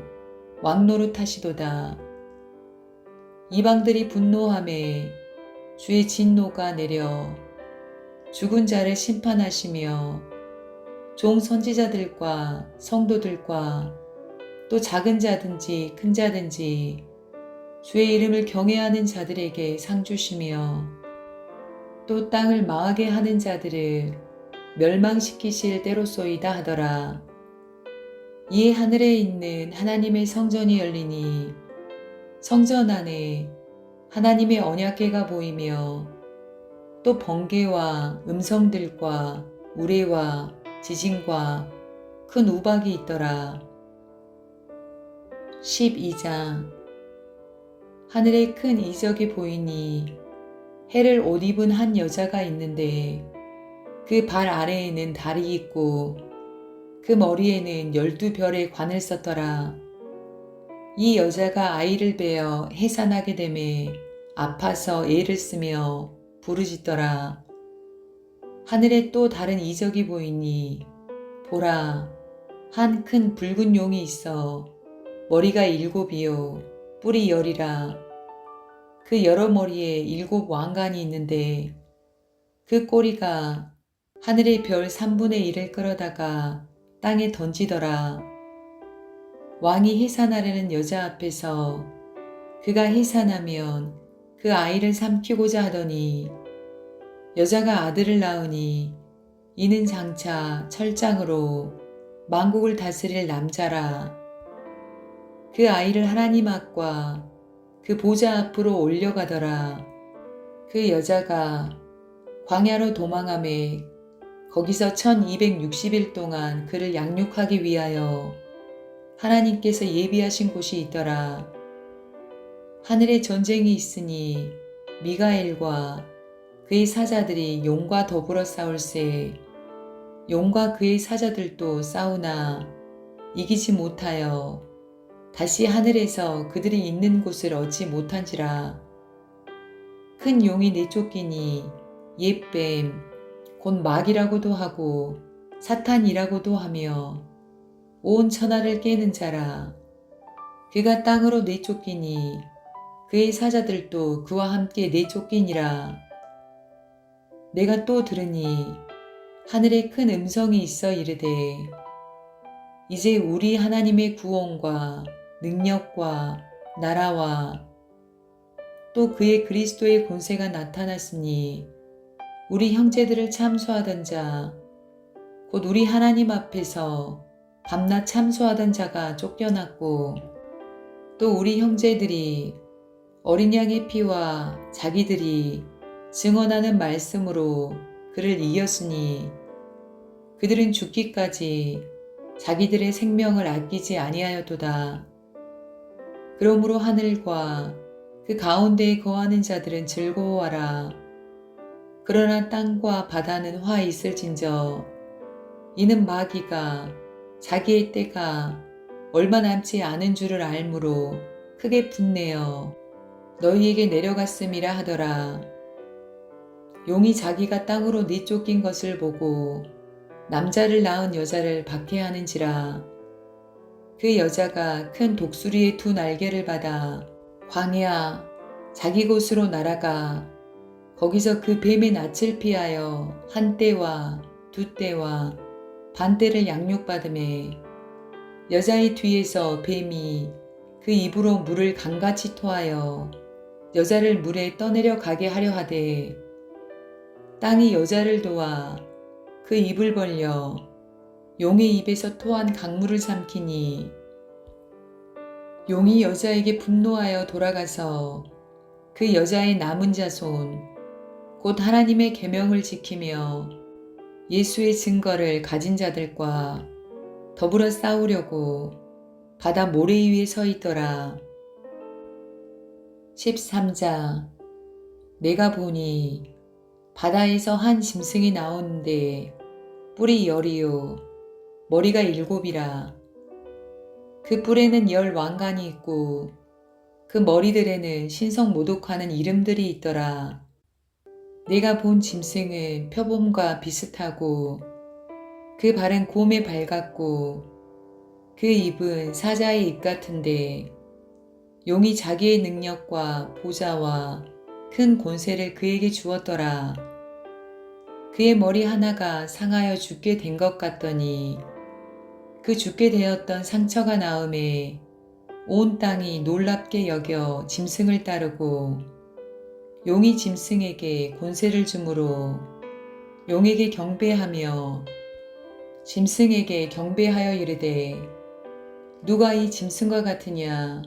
왕노릇 하시도다. 이방들이 분노하매 주의 진노가 내려 죽은 자를 심판하시며 종 선지자들과 성도들과 또 작은 자든지 큰 자든지 주의 이름을 경외하는 자들에게 상 주시며 또 땅을 망하게 하는 자들을 멸망시키실 때로소이다 하더라. 이에 하늘에 있는 하나님의 성전이 열리니 성전 안에 하나님의 언약궤가 보이며 또 번개와 음성들과 우레와 지진과 큰 우박이 있더라. 12장 하늘에 큰 이적이 보이니 해를 옷 입은 한 여자가 있는데 그 발 아래에는 달이 있고 그 머리에는 12별의 관을 썼더라. 이 여자가 아이를 베어 해산하게 되매 아파서 애를 쓰며 부르짖더라. 하늘에 또 다른 이적이 보이니 보라 한 큰 붉은 용이 있어 머리가 7이요 뿔이 10이라. 그 여러 머리에 7 왕관이 있는데 그 꼬리가 하늘의 별 3분의 1을 끌어다가 땅에 던지더라. 왕이 해산하려는 여자 앞에서 그가 해산하면 그 아이를 삼키고자 하더니 여자가 아들을 낳으니 이는 장차 철장으로 만국을 다스릴 남자라. 그 아이를 하나님 앞과 그 보좌 앞으로 올려가더라. 그 여자가 광야로 도망하매 거기서 1260일 동안 그를 양육하기 위하여 하나님께서 예비하신 곳이 있더라. 하늘에 전쟁이 있으니 미가엘과 그의 사자들이 용과 더불어 싸울세. 용과 그의 사자들도 싸우나 이기지 못하여 다시 하늘에서 그들이 있는 곳을 얻지 못한지라. 큰 용이 내쫓기니 옛뱀 곧 마귀라고도 하고 사탄이라고도 하며 온 천하를 깨는 자라. 그가 땅으로 내쫓기니 그의 사자들도 그와 함께 내쫓기니라. 내가 또 들으니 하늘에 큰 음성이 있어 이르되 이제 우리 하나님의 구원과 능력과 나라와 또 그의 그리스도의 권세가 나타났으니 우리 형제들을 참소하던 자 곧 우리 하나님 앞에서 밤낮 참소하던 자가 쫓겨났고 또 우리 형제들이 어린 양의 피와 자기들이 증언하는 말씀으로 그를 이겼으니 그들은 죽기까지 자기들의 생명을 아끼지 아니하였도다. 그러므로 하늘과 그 가운데에 거하는 자들은 즐거워하라. 그러나 땅과 바다는 화 있을진저 이는 마귀가 자기의 때가 얼마 남지 않은 줄을 알므로 크게 분내어 너희에게 내려갔음이라 하더라. 용이 자기가 땅으로 내쫓긴 것을 보고 남자를 낳은 여자를 박해하는지라. 그 여자가 큰 독수리의 두 날개를 받아 광야 자기 곳으로 날아가 거기서 그 뱀의 낯을 피하여 한 때와 두 때와 반 때를 양육받음에 여자의 뒤에서 뱀이 그 입으로 물을 강같이 토하여 여자를 물에 떠내려 가게 하려 하되 땅이 여자를 도와 그 입을 벌려 용의 입에서 토한 강물을 삼키니 용이 여자에게 분노하여 돌아가서 그 여자의 남은 자손 곧 하나님의 계명을 지키며 예수의 증거를 가진 자들과 더불어 싸우려고 바다 모래 위에 서 있더라. 13장 내가 보니 바다에서 한 짐승이 나오는데 뿔이 10이요 머리가 7이라. 그 뿔에는 10 왕관이 있고 그 머리들에는 신성 모독하는 이름들이 있더라. 내가 본 짐승은 표범과 비슷하고 그 발은 곰의 발 같고 그 입은 사자의 입 같은데 용이 자기의 능력과 보좌와 큰 권세를 그에게 주었더라. 그의 머리 하나가 상하여 죽게 된 것 같더니 그 죽게 되었던 상처가 나음에 온 땅이 놀랍게 여겨 짐승을 따르고 용이 짐승에게 권세를 주므로 용에게 경배하며 짐승에게 경배하여 이르되 누가 이 짐승과 같으냐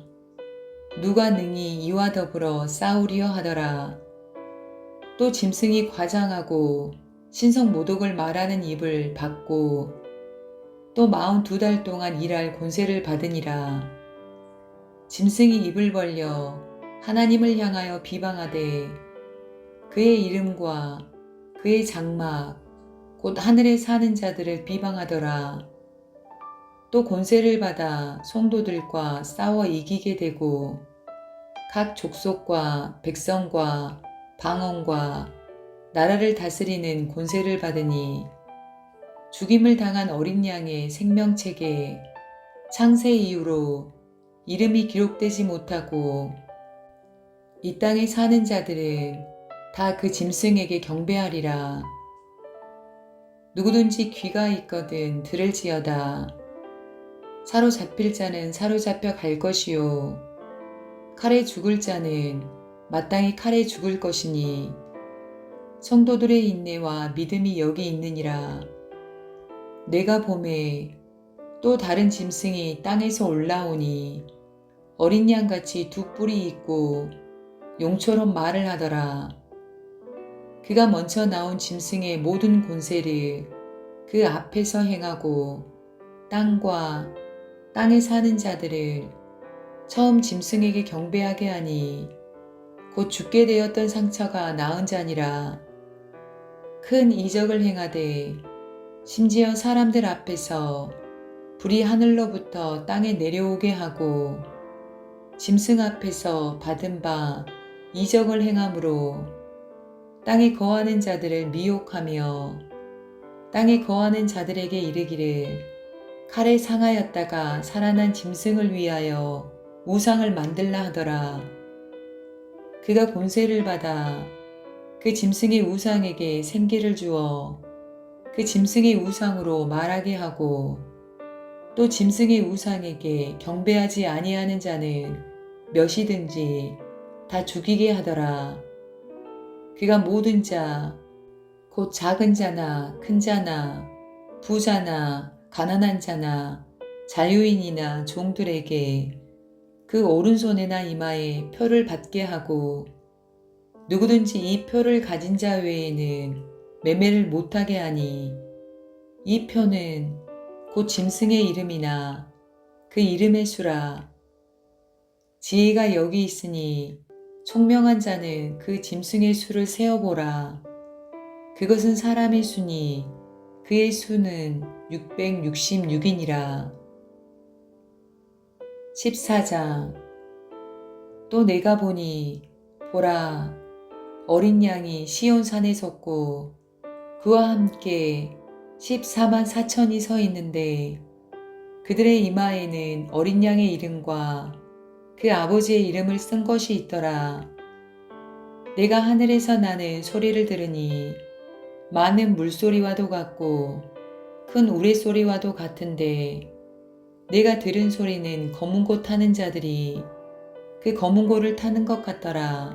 누가 능히 이와 더불어 싸우리여 하더라. 또 짐승이 과장하고 신성 모독을 말하는 입을 받고 또 42달 동안 일할 권세를 받으니라. 짐승이 입을 벌려 하나님을 향하여 비방하되 그의 이름과 그의 장막 곧 하늘에 사는 자들을 비방하더라. 또 권세를 받아 성도들과 싸워 이기게 되고 각 족속과 백성과 방언과 나라를 다스리는 권세를 받으니 죽임을 당한 어린 양의 생명책에 창세 이후로 이름이 기록되지 못하고 이 땅에 사는 자들은 다 그 짐승에게 경배하리라. 누구든지 귀가 있거든 들을지어다. 사로잡힐 자는 사로잡혀 갈 것이요 칼에 죽을 자는 마땅히 칼에 죽을 것이니 성도들의 인내와 믿음이 여기 있느니라. 내가 보매 또 다른 짐승이 땅에서 올라오니 어린 양같이 두 뿔이 있고 용처럼 말을 하더라. 그가 먼저 나온 짐승의 모든 권세를 그 앞에서 행하고 땅과 땅에 사는 자들을 처음 짐승에게 경배하게 하니 곧 죽게 되었던 상처가 나은 자니라. 큰 이적을 행하되 심지어 사람들 앞에서 불이 하늘로부터 땅에 내려오게 하고 짐승 앞에서 받은 바 이적을 행함으로 땅에 거하는 자들을 미혹하며 땅에 거하는 자들에게 이르기를 칼에 상하였다가 살아난 짐승을 위하여 우상을 만들라 하더라. 그가 권세를 받아 그 짐승의 우상에게 생기를 주어 그 짐승의 우상으로 말하게 하고 또 짐승의 우상에게 경배하지 아니하는 자는 몇이든지 다 죽이게 하더라. 그가 모든 자, 곧 작은 자나 큰 자나 부자나 가난한 자나 자유인이나 종들에게 그 오른손에나 이마에 표를 받게 하고 누구든지 이 표를 가진 자 외에는 매매를 못하게 하니 이 표는 곧 짐승의 이름이나 그 이름의 수라. 지혜가 여기 있으니 총명한 자는 그 짐승의 수를 세어보라. 그것은 사람의 수니 그의 수는 666이니라. 14장. 또 내가 보니 보라 어린 양이 시온산에 섰고 그와 함께 14만 4천이 서 있는데 그들의 이마에는 어린 양의 이름과 그 아버지의 이름을 쓴 것이 있더라. 내가 하늘에서 나는 소리를 들으니 많은 물소리와도 같고 큰 우레소리와도 같은데 내가 들은 소리는 검은 고 타는 자들이 그 검은 고를 타는 것 같더라.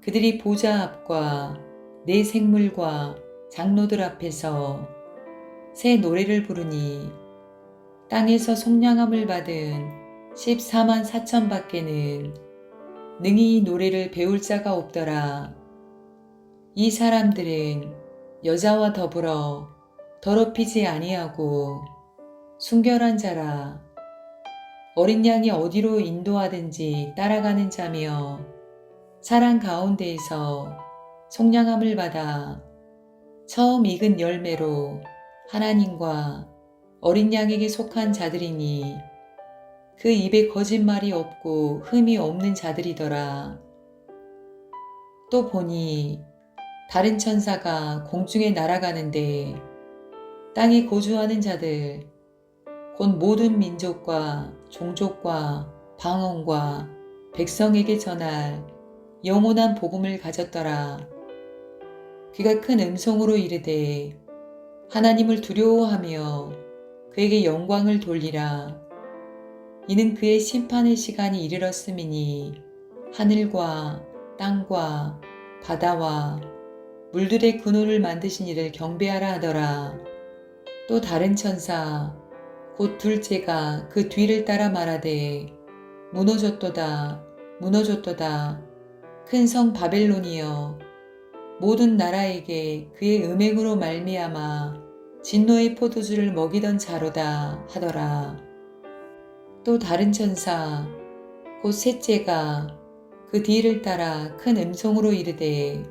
그들이 보좌 앞과 네 생물과 장로들 앞에서 새 노래를 부르니 땅에서 속량함을 받은 14만 4천 밖에는 능히 이 노래를 배울 자가 없더라. 이 사람들은 여자와 더불어 더럽히지 아니하고 순결한 자라. 어린 양이 어디로 인도하든지 따라가는 자며 사랑 가운데에서 속량함을 받아 처음 익은 열매로 하나님과 어린 양에게 속한 자들이니 그 입에 거짓말이 없고 흠이 없는 자들이더라. 또 보니 다른 천사가 공중에 날아가는데 땅에 거주하는 자들 곧 모든 민족과 종족과 방언과 백성에게 전할 영원한 복음을 가졌더라. 그가 큰 음성으로 이르되 하나님을 두려워하며 그에게 영광을 돌리라. 이는 그의 심판의 시간이 이르렀음이니 하늘과 땅과 바다와 물들의 근원을 만드신 이를 경배하라 하더라. 또 다른 천사 곧 둘째가 그 뒤를 따라 말하되 무너졌도다 무너졌도다 큰 성 바벨론이여 모든 나라에게 그의 음행으로 말미암아 진노의 포도주를 먹이던 자로다 하더라. 또 다른 천사 곧 셋째가 그 뒤를 따라 큰 음성으로 이르되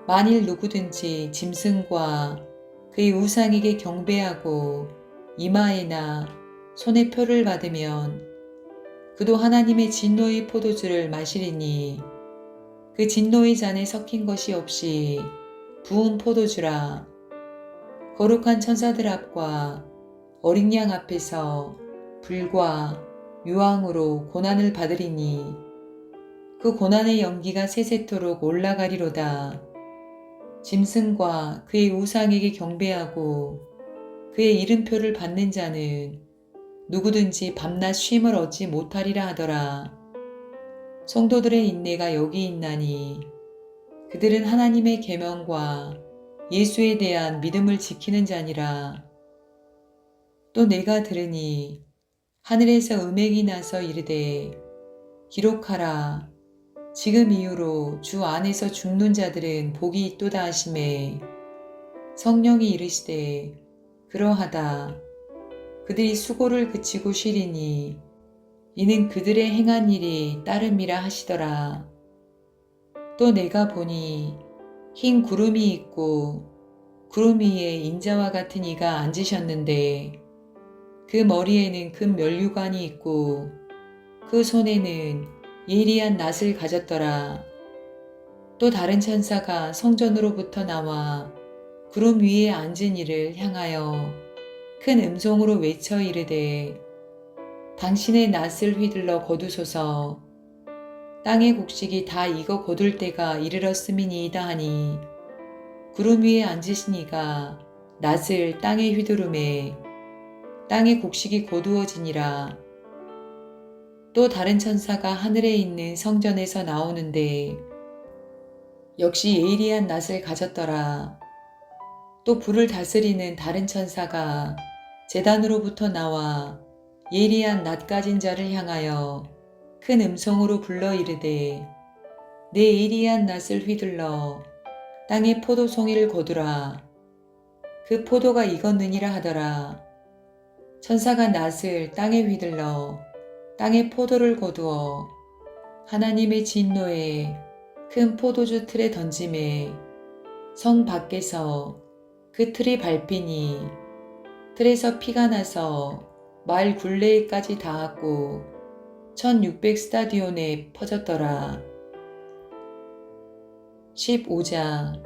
만일 누구든지 짐승과 그의 우상에게 경배하고 이마에나 손에 표를 받으면 그도 하나님의 진노의 포도주를 마시리니 그 진노의 잔에 섞인 것이 없이 부은 포도주라. 거룩한 천사들 앞과 어린 양 앞에서 불과 유황으로 고난을 받으리니 그 고난의 연기가 세세토록 올라가리로다. 짐승과 그의 우상에게 경배하고 그의 이름표를 받는 자는 누구든지 밤낮 쉼을 얻지 못하리라 하더라. 성도들의 인내가 여기 있나니 그들은 하나님의 계명과 예수에 대한 믿음을 지키는 자니라. 또 내가 들으니 하늘에서 음행이 나서 이르되 기록하라. 지금 이후로 주 안에서 죽는 자들은 복이 있도다 하시매 성령이 이르시되 그러하다. 그들이 수고를 그치고 쉬리니 이는 그들의 행한 일이 따름이라 하시더라. 또 내가 보니 흰 구름이 있고 구름 위에 인자와 같은 이가 앉으셨는데 그 머리에는 금 면류관이 있고 그 손에는 예리한 낫을 가졌더라. 또 다른 천사가 성전으로부터 나와 구름 위에 앉은 이를 향하여 큰 음성으로 외쳐 이르되 당신의 낫을 휘둘러 거두소서. 땅의 곡식이 다 익어 거둘 때가 이르렀음이니이다 하니 구름 위에 앉으신 이가 낫을 땅에 휘두르매 땅의 곡식이 거두어지니라. 또 다른 천사가 하늘에 있는 성전에서 나오는데 역시 예리한 낫을 가졌더라. 또 불을 다스리는 다른 천사가 제단으로부터 나와 예리한 낫 가진 자를 향하여 큰 음성으로 불러 이르되 내 예리한 낫을 휘둘러 땅에 포도송이를 거두라. 그 포도가 익었느니라 하더라. 천사가 낫을 땅에 휘둘러 땅에 포도를 거두어 하나님의 진노에 큰 포도주 틀에 던짐에 성 밖에서 그 틀이 밟히니 틀에서 피가 나서 마을 굴레에까지 닿았고 1600 스타디온에 퍼졌더라. 15장.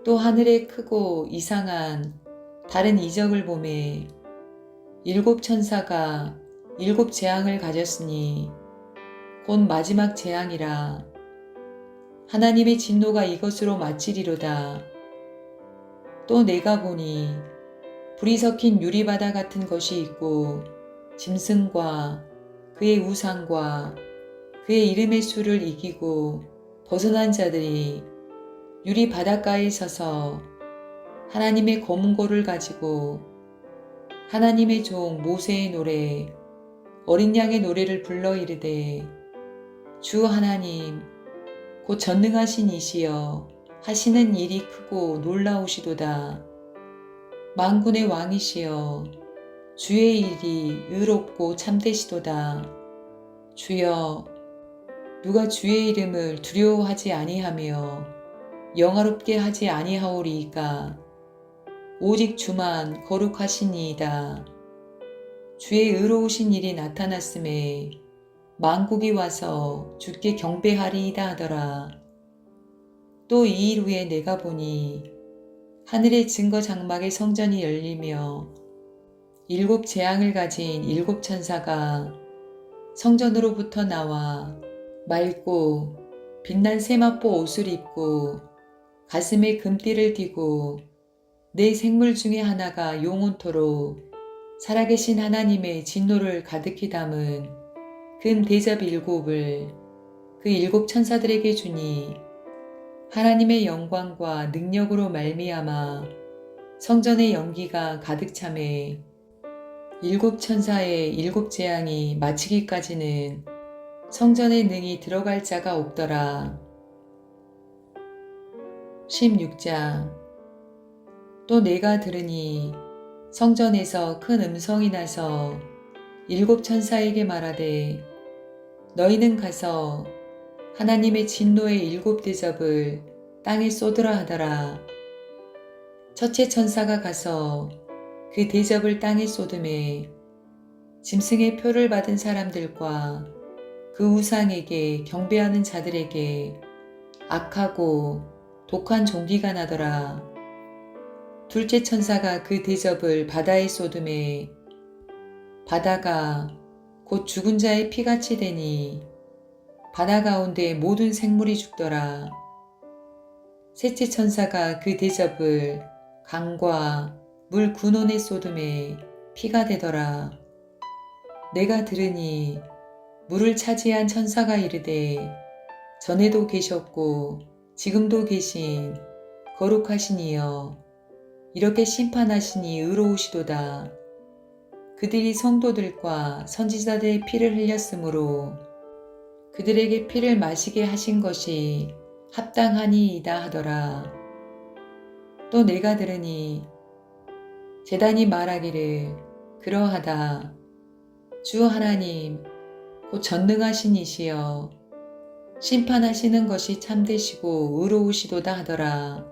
또 하늘에 크고 이상한 다른 이적을 보매 일곱 천사가 일곱 재앙을 가졌으니 곧 마지막 재앙이라. 하나님의 진노가 이것으로 마치리로다. 또 내가 보니 불이 섞인 유리바다 같은 것이 있고 짐승과 그의 우상과 그의 이름의 수를 이기고 벗어난 자들이 유리 바닷가에 서서 하나님의 검은 고를 가지고 하나님의 종 모세의 노래 어린 양의 노래를 불러 이르되 주 하나님 곧 전능하신 이시여 하시는 일이 크고 놀라우시도다. 만군의 왕이시여 주의 일이 의롭고 참되시도다. 주여 누가 주의 이름을 두려워하지 아니하며 영화롭게 하지 아니하오리이까. 오직 주만 거룩하시니이다. 주의 의로우신 일이 나타났음에 만국이 와서 주께 경배하리이다 하더라. 또 이 일 후에 내가 보니 하늘의 증거 장막의 성전이 열리며 일곱 재앙을 가진 일곱 천사가 성전으로부터 나와 맑고 빛난 세마포 옷을 입고 가슴에 금띠를 띠고 네 생물 중에 하나가 영원토록 살아계신 하나님의 진노를 가득히 담은 금 대접 일곱을 그 일곱 천사들에게 주니 하나님의 영광과 능력으로 말미암아 성전의 연기가 가득 차매 일곱 천사의 일곱 재앙이 마치기까지는 성전에 능히 들어갈 자가 없더라. 16장. 또 내가 들으니 성전에서 큰 음성이 나서 일곱 천사에게 말하되 너희는 가서 하나님의 진노의 일곱 대접을 땅에 쏟으라 하더라. 첫째 천사가 가서 그 대접을 땅에 쏟음에 짐승의 표를 받은 사람들과 그 우상에게 경배하는 자들에게 악하고 독한 종기가 나더라. 둘째 천사가 그 대접을 바다에 쏟음에 바다가 곧 죽은 자의 피같이 되니 바다 가운데 모든 생물이 죽더라. 셋째 천사가 그 대접을 강과 물 근원에 쏟음에 피가 되더라. 내가 들으니 물을 차지한 천사가 이르되 전에도 계셨고 지금도 계신 거룩하신 이여 이렇게 심판하시니 의로우시도다. 그들이 성도들과 선지자들의 피를 흘렸으므로 그들에게 피를 마시게 하신 것이 합당하니이다 하더라. 또 내가 들으니 제단이 말하기를 그러하다. 주 하나님 곧 전능하신 이시여 심판하시는 것이 참되시고 의로우시도다 하더라.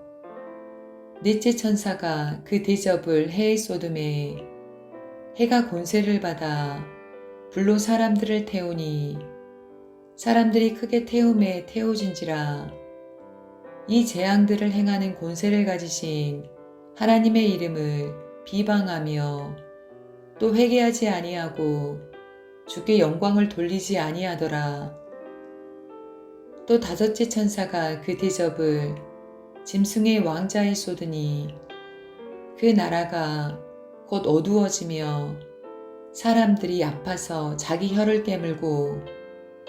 넷째 천사가 그 대접을 해에 쏟음에 해가 권세를 받아 불로 사람들을 태우니 사람들이 크게 태움에 태워진지라. 이 재앙들을 행하는 권세를 가지신 하나님의 이름을 비방하며 또 회개하지 아니하고 주께 영광을 돌리지 아니하더라. 또 다섯째 천사가 그 대접을 짐승의 왕자에 쏟으니 그 나라가 곧 어두워지며 사람들이 아파서 자기 혀를 깨물고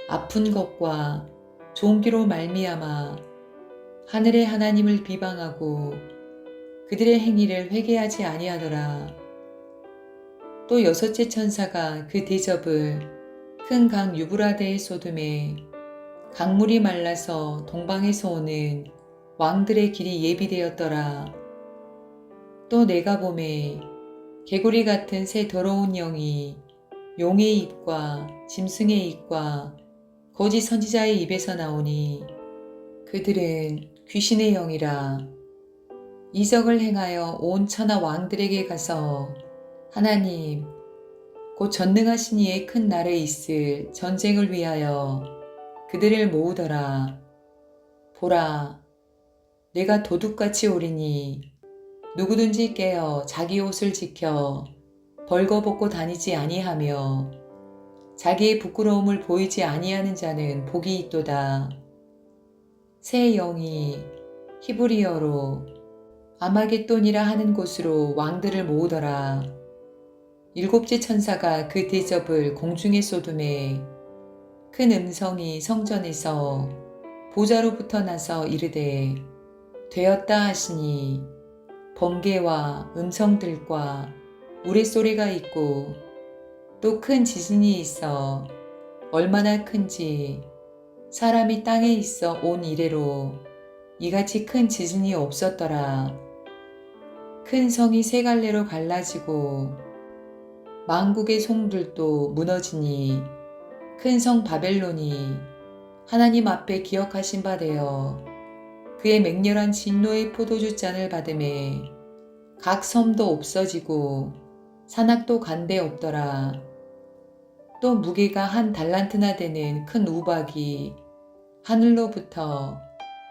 아픈 것과 종기로 말미암아 하늘의 하나님을 비방하고 그들의 행위를 회개하지 아니하더라. 또 여섯째 천사가 그 대접을 큰 강 유브라데에 쏟음에 강물이 말라서 동방에서 오는 왕들의 길이 예비되었더라. 또 내가 보매 개구리 같은 새 더러운 영이 용의 입과 짐승의 입과 거짓 선지자의 입에서 나오니 그들은 귀신의 영이라. 이적을 행하여 온 천하 왕들에게 가서 하나님 곧 전능하신 이의 큰 날에 있을 전쟁을 위하여 그들을 모으더라. 보라, 내가 도둑같이 오리니 누구든지 깨어 자기 옷을 지켜 벌거벗고 다니지 아니하며 자기의 부끄러움을 보이지 아니하는 자는 복이 있도다. 새 영이 히브리어로 아마겟돈이라 하는 곳으로 왕들을 모으더라. 일곱째 천사가 그 대접을 공중에 쏟음에 큰 음성이 성전에서 보좌로부터 나서 이르되 되었다 하시니 번개와 음성들과 우레소리가 있고 또 큰 지진이 있어 얼마나 큰지 사람이 땅에 있어 온 이래로 이같이 큰 지진이 없었더라. 큰 성이 세 갈래로 갈라지고 만국의 성들도 무너지니 큰 성 바벨론이 하나님 앞에 기억하신 바 되어 그의 맹렬한 진노의 포도주 잔을 받음에 각 섬도 없어지고 산악도 간데 없더라. 또 무게가 한 달란트나 되는 큰 우박이 하늘로부터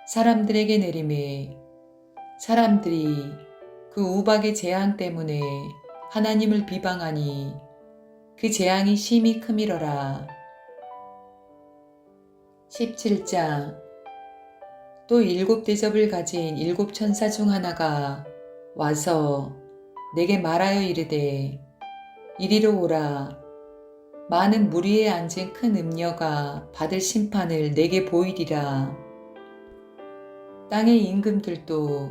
사람들에게 내림에 사람들이 그 우박의 재앙 때문에 하나님을 비방하니 그 재앙이 심히 크미러라. 17장. 또 일곱 대접을 가진 일곱 천사 중 하나가 와서 내게 말하여 이르되 이리로 오라. 많은 물 위에 앉은 큰 음녀가 받을 심판을 내게 보이리라. 땅의 임금들도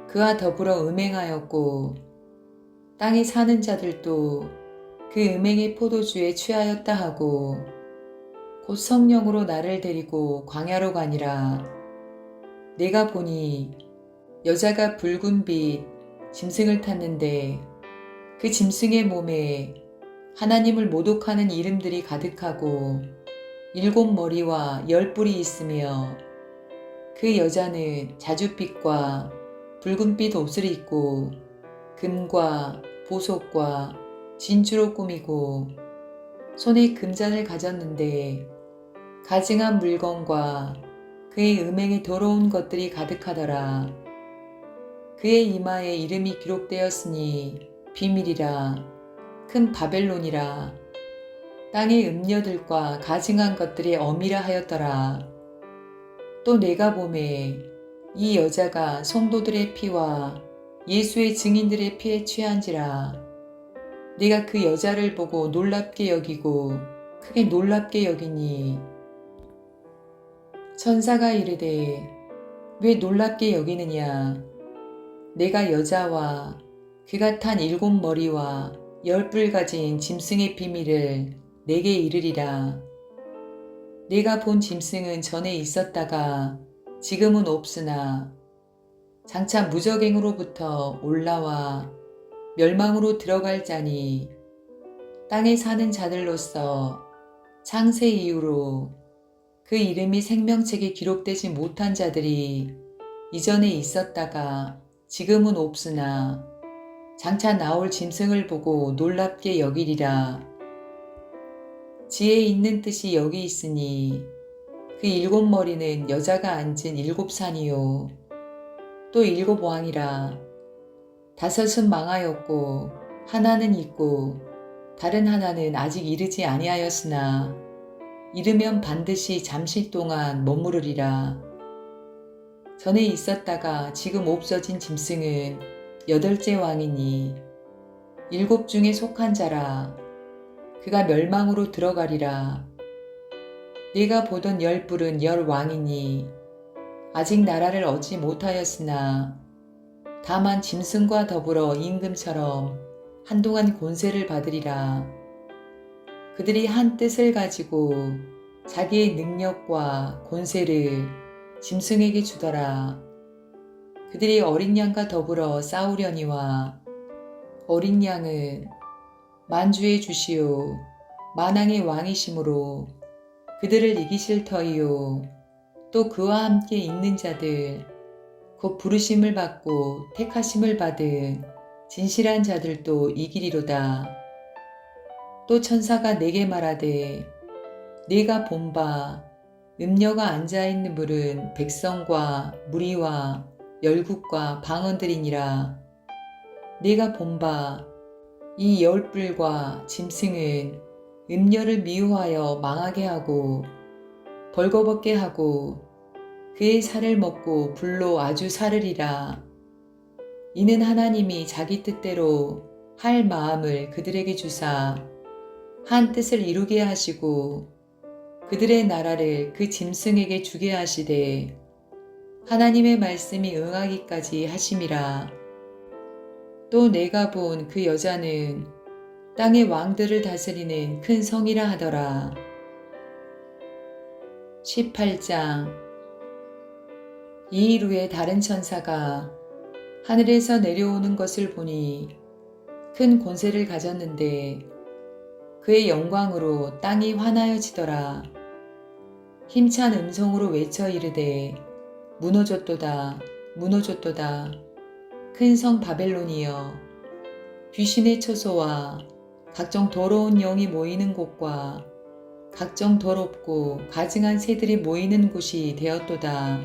그와 더불어 음행하였고 땅에 사는 자들도 그 음행의 포도주에 취하였다 하고 곧 성령으로 나를 데리고 광야로 가니라. 내가 보니 여자가 붉은 빛 짐승을 탔는데 그 짐승의 몸에 하나님을 모독하는 이름들이 가득하고 일곱 머리와 열 뿔이 있으며 그 여자는 자줏빛과 붉은빛 옷을 입고 금과 보석과 진주로 꾸미고 손에 금잔을 가졌는데 가증한 물건과 그의 음행에 더러운 것들이 가득하더라. 그의 이마에 이름이 기록되었으니 비밀이라. 큰 바벨론이라. 땅의 음녀들과 가증한 것들의 어미라 하였더라. 또 내가 보매 이 여자가 성도들의 피와 예수의 증인들의 피에 취한지라. 네가 그 여자를 보고 놀랍게 여기고 크게 놀랍게 여기니 천사가 이르되 왜 놀랍게 여기느냐 내가 여자와 그가 탄 7머리와 10뿔 가진 짐승의 비밀을 내게 이르리라. 내가 본 짐승은 전에 있었다가 지금은 없으나 장차 무적행으로부터 올라와 멸망으로 들어갈 자니 땅에 사는 자들로서 창세 이후로 그 이름이 생명책에 기록되지 못한 자들이 이전에 있었다가 지금은 없으나 장차 나올 짐승을 보고 놀랍게 여기리라. 지혜 있는 뜻이 여기 있으니 그 7머리는 여자가 앉은 7산이요 또 7왕이라. 5은 망하였고 하나는 있고 다른 하나는 아직 이르지 아니하였으나 이르면 반드시 잠시 동안 머무르리라. 전에 있었다가 지금 없어진 짐승은 8째 왕이니 7 중에 속한 자라. 그가 멸망으로 들어가리라. 네가 보던 10뿔은 10왕이니 아직 나라를 얻지 못하였으나 다만 짐승과 더불어 임금처럼 한동안 권세를 받으리라. 그들이 한 뜻을 가지고 자기의 능력과 권세를 짐승에게 주더라. 그들이 어린 양과 더불어 싸우려니와 어린 양은 만주의 주시오 만왕의 왕이시므로 그들을 이기실 터이요 또 그와 함께 있는 자들 곧 부르심을 받고 택하심을 받은 진실한 자들도 이기리로다. 또 천사가 내게 말하되 네가 본 바 음녀가 앉아있는 물은 백성과 무리와 열국과 방언들이니라. 네가 본 바 이 10뿔과 짐승은 음녀를 미워하여 망하게 하고 벌거벗게 하고 그의 살을 먹고 불로 아주 사르리라. 이는 하나님이 자기 뜻대로 할 마음을 그들에게 주사 한 뜻을 이루게 하시고 그들의 나라를 그 짐승에게 주게 하시되 하나님의 말씀이 응하기까지 하심이라. 또 내가 본 그 여자는 땅의 왕들을 다스리는 큰 성이라 하더라. 18장. 이 일 후에 다른 천사가 하늘에서 내려오는 것을 보니 큰 권세를 가졌는데 그의 영광으로 땅이 환하여지더라. 힘찬 음성으로 외쳐 이르되 무너졌도다 무너졌도다 큰 성 바벨론이여 귀신의 처소와 각종 더러운 영이 모이는 곳과 각종 더럽고 가증한 새들이 모이는 곳이 되었도다.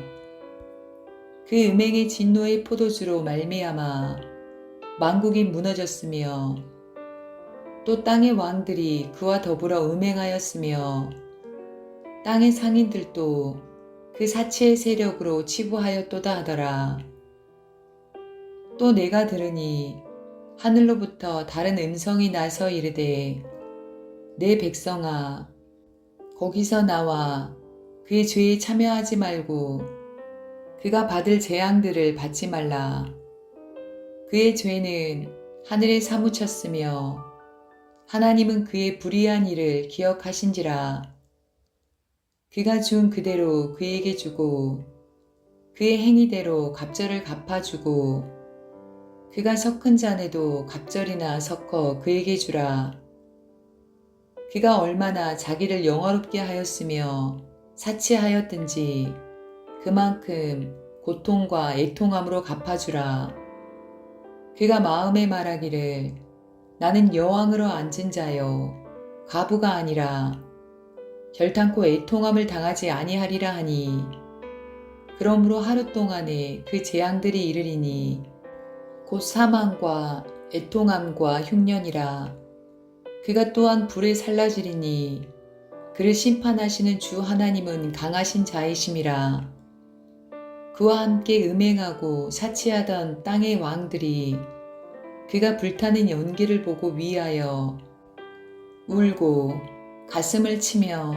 그 음행의 진노의 포도주로 말미암아 만국이 무너졌으며 또 땅의 왕들이 그와 더불어 음행하였으며 땅의 상인들도 그 사치의 세력으로 치부하였도다 하더라. 또 내가 들으니 하늘로부터 다른 음성이 나서 이르되 내 백성아 거기서 나와 그의 죄에 참여하지 말고 그가 받을 재앙들을 받지 말라. 그의 죄는 하늘에 사무쳤으며 하나님은 그의 불의한 일을 기억하신지라. 그가 준 그대로 그에게 주고 그의 행위대로 갑절을 갚아주고 그가 섞은 잔에도 갑절이나 섞어 그에게 주라. 그가 얼마나 자기를 영화롭게 하였으며 사치하였든지 그만큼 고통과 애통함으로 갚아주라. 그가 마음에 말하기를 나는 여왕으로 앉은 자요 과부가 아니라 결탄코 애통함을 당하지 아니하리라 하니 그러므로 하루 동안에 그 재앙들이 이르리니 곧 사망과 애통함과 흉년이라. 그가 또한 불에 살라지리니 그를 심판하시는 주 하나님은 강하신 자이심이라. 그와 함께 음행하고 사치하던 땅의 왕들이 그가 불타는 연기를 보고 위하여 울고 가슴을 치며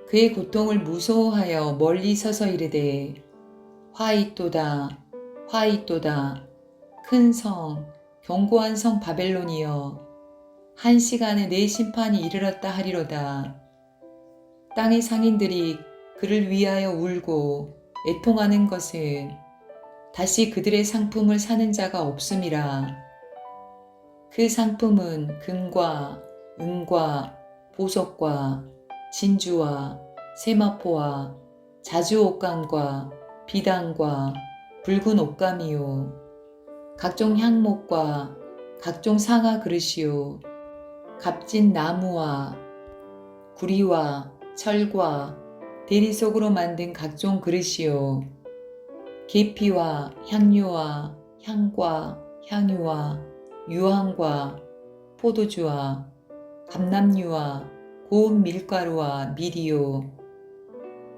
그의 고통을 무서워하여 멀리 서서 이르되 화 있도다 화 있도다 큰 성 견고한 성 바벨론이여 한 시간에 내 심판이 이르렀다 하리로다. 땅의 상인들이 그를 위하여 울고 애통하는 것은 다시 그들의 상품을 사는 자가 없음이라. 그 상품은 금과 은과 보석과 진주와 세마포와 자주 옷감과 비단과 붉은 옷감이요 각종 향목과 각종 상아 그릇이요 값진 나무와 구리와 철과 대리석으로 만든 각종 그릇이요 계피와 향료와 향과 향유와 유황과 포도주와 감람류와 고운 밀가루와 밀이요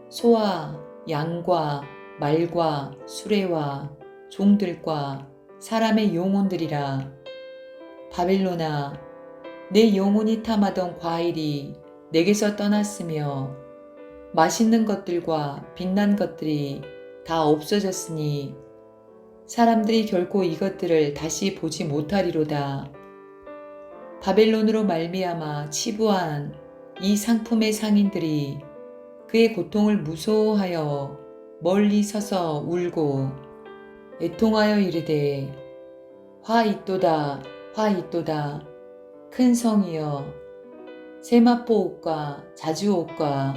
소와 양과 말과 수레와 종들과 사람의 영혼들이라. 바벨론아, 내 영혼이 탐하던 과일이 내게서 떠났으며 맛있는 것들과 빛난 것들이 다 없어졌으니 사람들이 결코 이것들을 다시 보지 못하리로다. 바벨론으로 말미암아 치부한 이 상품의 상인들이 그의 고통을 무서워하여 멀리 서서 울고 애통하여 이르되 화 있도다 화 있도다 큰 성이여 세마포 옷과 자주 옷과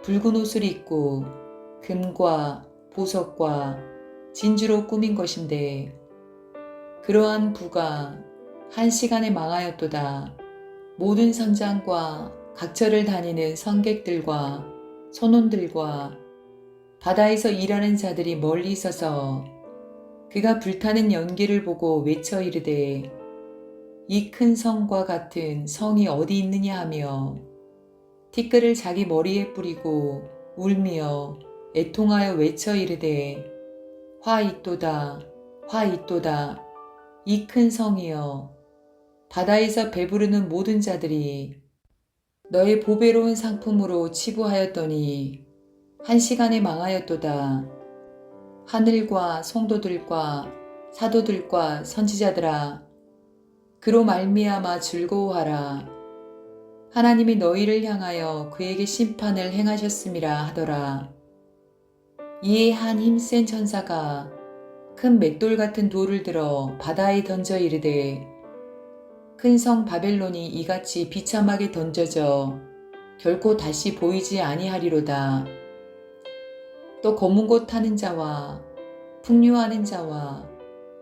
붉은 옷을 입고 금과 보석과 진주로 꾸민 것인데 그러한 부가 한 시간에 망하였도다. 모든 선장과 각처를 다니는 선객들과 선원들과 바다에서 일하는 자들이 멀리 서서 그가 불타는 연기를 보고 외쳐 이르되 이 큰 성과 같은 성이 어디 있느냐 하며 티끌을 자기 머리에 뿌리고 울며 애통하여 외쳐 이르되 화 있도다 화 있도다 이 큰 성이여 바다에서 배부르는 모든 자들이 너의 보배로운 상품으로 치부하였더니 한 시간에 망하였도다. 하늘과 성도들과 사도들과 선지자들아 그로 말미암아 즐거워하라. 하나님이 너희를 향하여 그에게 심판을 행하셨음이라 하더라. 이에 한 힘센 천사가 큰 맷돌 같은 돌을 들어 바다에 던져 이르되 큰 성 바벨론이 이같이 비참하게 던져져 결코 다시 보이지 아니하리로다. 또 검은 곳 타는 자와 풍류하는 자와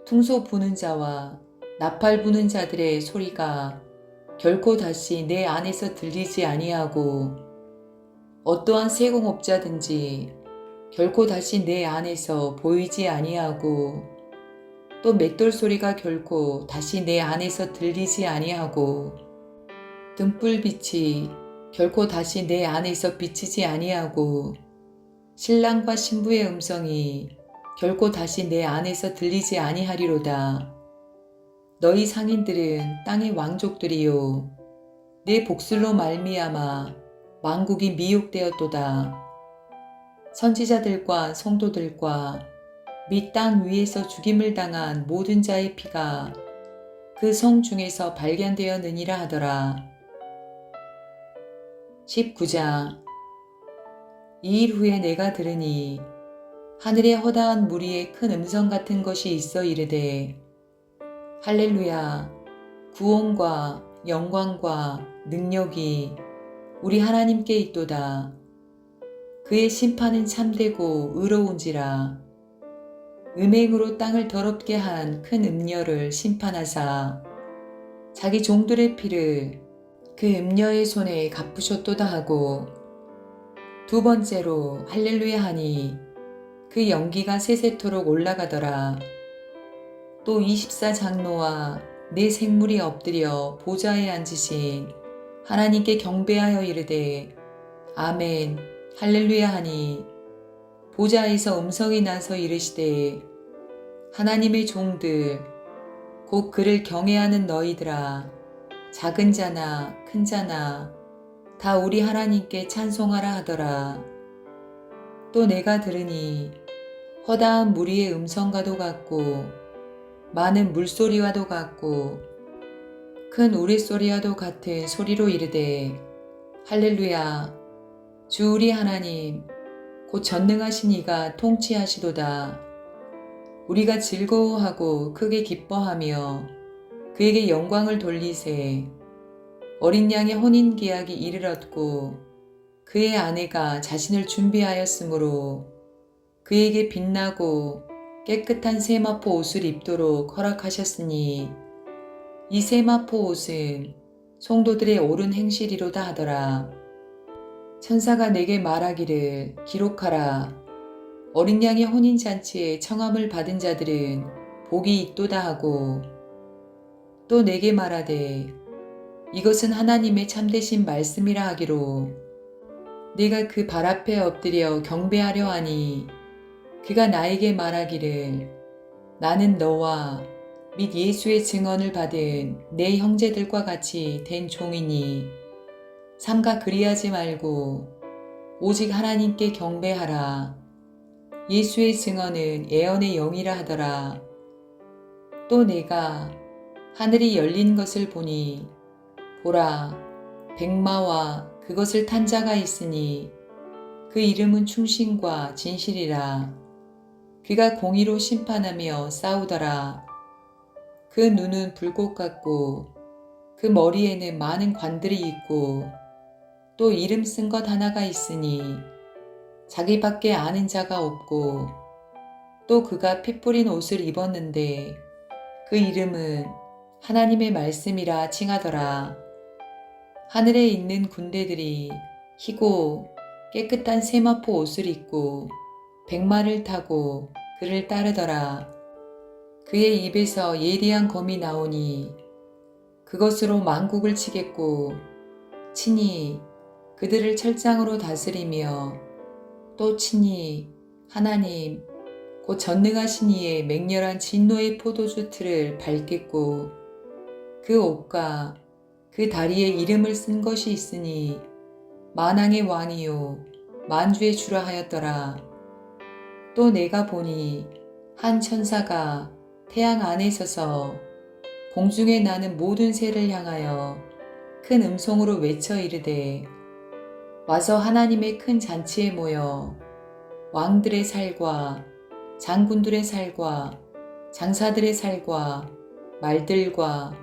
퉁소 부는 자와 나팔 부는 자들의 소리가 결코 다시 내 안에서 들리지 아니하고 어떠한 세공업자든지 결코 다시 내 안에서 보이지 아니하고 또 맷돌 소리가 결코 다시 내 안에서 들리지 아니하고 등불빛이 결코 다시 내 안에서 비치지 아니하고 신랑과 신부의 음성이 결코 다시 내 안에서 들리지 아니하리로다. 너희 상인들은 땅의 왕족들이요 내 복술로 말미암아 만국이 미혹되었도다. 선지자들과 성도들과 및 땅 위에서 죽임을 당한 모든 자의 피가 그 성 중에서 발견되었느니라 하더라. 19장. 이 일 후에 내가 들으니 하늘의 허다한 무리에 큰 음성 같은 것이 있어 이르되 할렐루야 구원과 영광과 능력이 우리 하나님께 있도다. 그의 심판은 참되고 의로운지라. 음행으로 땅을 더럽게 한 큰 음녀를 심판하사 자기 종들의 피를 그 음녀의 손에 갚으셨도다 하고 두 번째로 할렐루야 하니 그 연기가 세세토록 올라가더라. 또 24장로와 네 생물이 엎드려 보좌에 앉으신 하나님께 경배하여 이르되 아멘 할렐루야 하니 보좌에서 음성이 나서 이르시되 하나님의 종들 곧 그를 경외하는 너희들아 작은 자나 큰 자나 다 우리 하나님께 찬송하라 하더라. 또 내가 들으니 허다한 무리의 음성과도 같고 많은 물소리와도 같고 큰 우레소리와도 같은 소리로 이르되 할렐루야 주 우리 하나님 곧 전능하신 이가 통치하시도다. 우리가 즐거워하고 크게 기뻐하며 그에게 영광을 돌리세. 어린 양의 혼인 계약이 이르렀고 그의 아내가 자신을 준비하였으므로 그에게 빛나고 깨끗한 세마포 옷을 입도록 허락하셨으니 이 세마포 옷은 성도들의 옳은 행실이로다 하더라. 천사가 내게 말하기를 기록하라. 어린 양의 혼인잔치에 청함을 받은 자들은 복이 있도다 하고 또 내게 말하되 이것은 하나님의 참되신 말씀이라 하기로 내가 그 발 앞에 엎드려 경배하려 하니 그가 나에게 말하기를 나는 너와 및 예수의 증언을 받은 내 형제들과 같이 된 종이니 삼가 그리하지 말고 오직 하나님께 경배하라. 예수의 증언은 예언의 영이라 하더라. 또 내가 하늘이 열린 것을 보니 보라 백마와 그것을 탄 자가 있으니 그 이름은 충신과 진실이라. 그가 공의로 심판하며 싸우더라. 그 눈은 불꽃 같고 그 머리에는 많은 관들이 있고 또 이름 쓴 것 하나가 있으니 자기밖에 아는 자가 없고 또 그가 피 뿌린 옷을 입었는데 그 이름은 하나님의 말씀이라 칭하더라. 하늘에 있는 군대들이 희고 깨끗한 세마포 옷을 입고 백마를 타고 그를 따르더라. 그의 입에서 예리한 검이 나오니 그것으로 만국을 치겠고 친히 그들을 철장으로 다스리며 또 친히 하나님 곧 전능하신 이의 맹렬한 진노의 포도주 틀을 밟겠고 그 옷과 그 다리에 이름을 쓴 것이 있으니 만왕의 왕이요 만주의 주라 하였더라. 또 내가 보니 한 천사가 태양 안에 서서 공중에 나는 모든 새를 향하여 큰 음성으로 외쳐 이르되 와서 하나님의 큰 잔치에 모여 왕들의 살과 장군들의 살과 장사들의 살과 말들과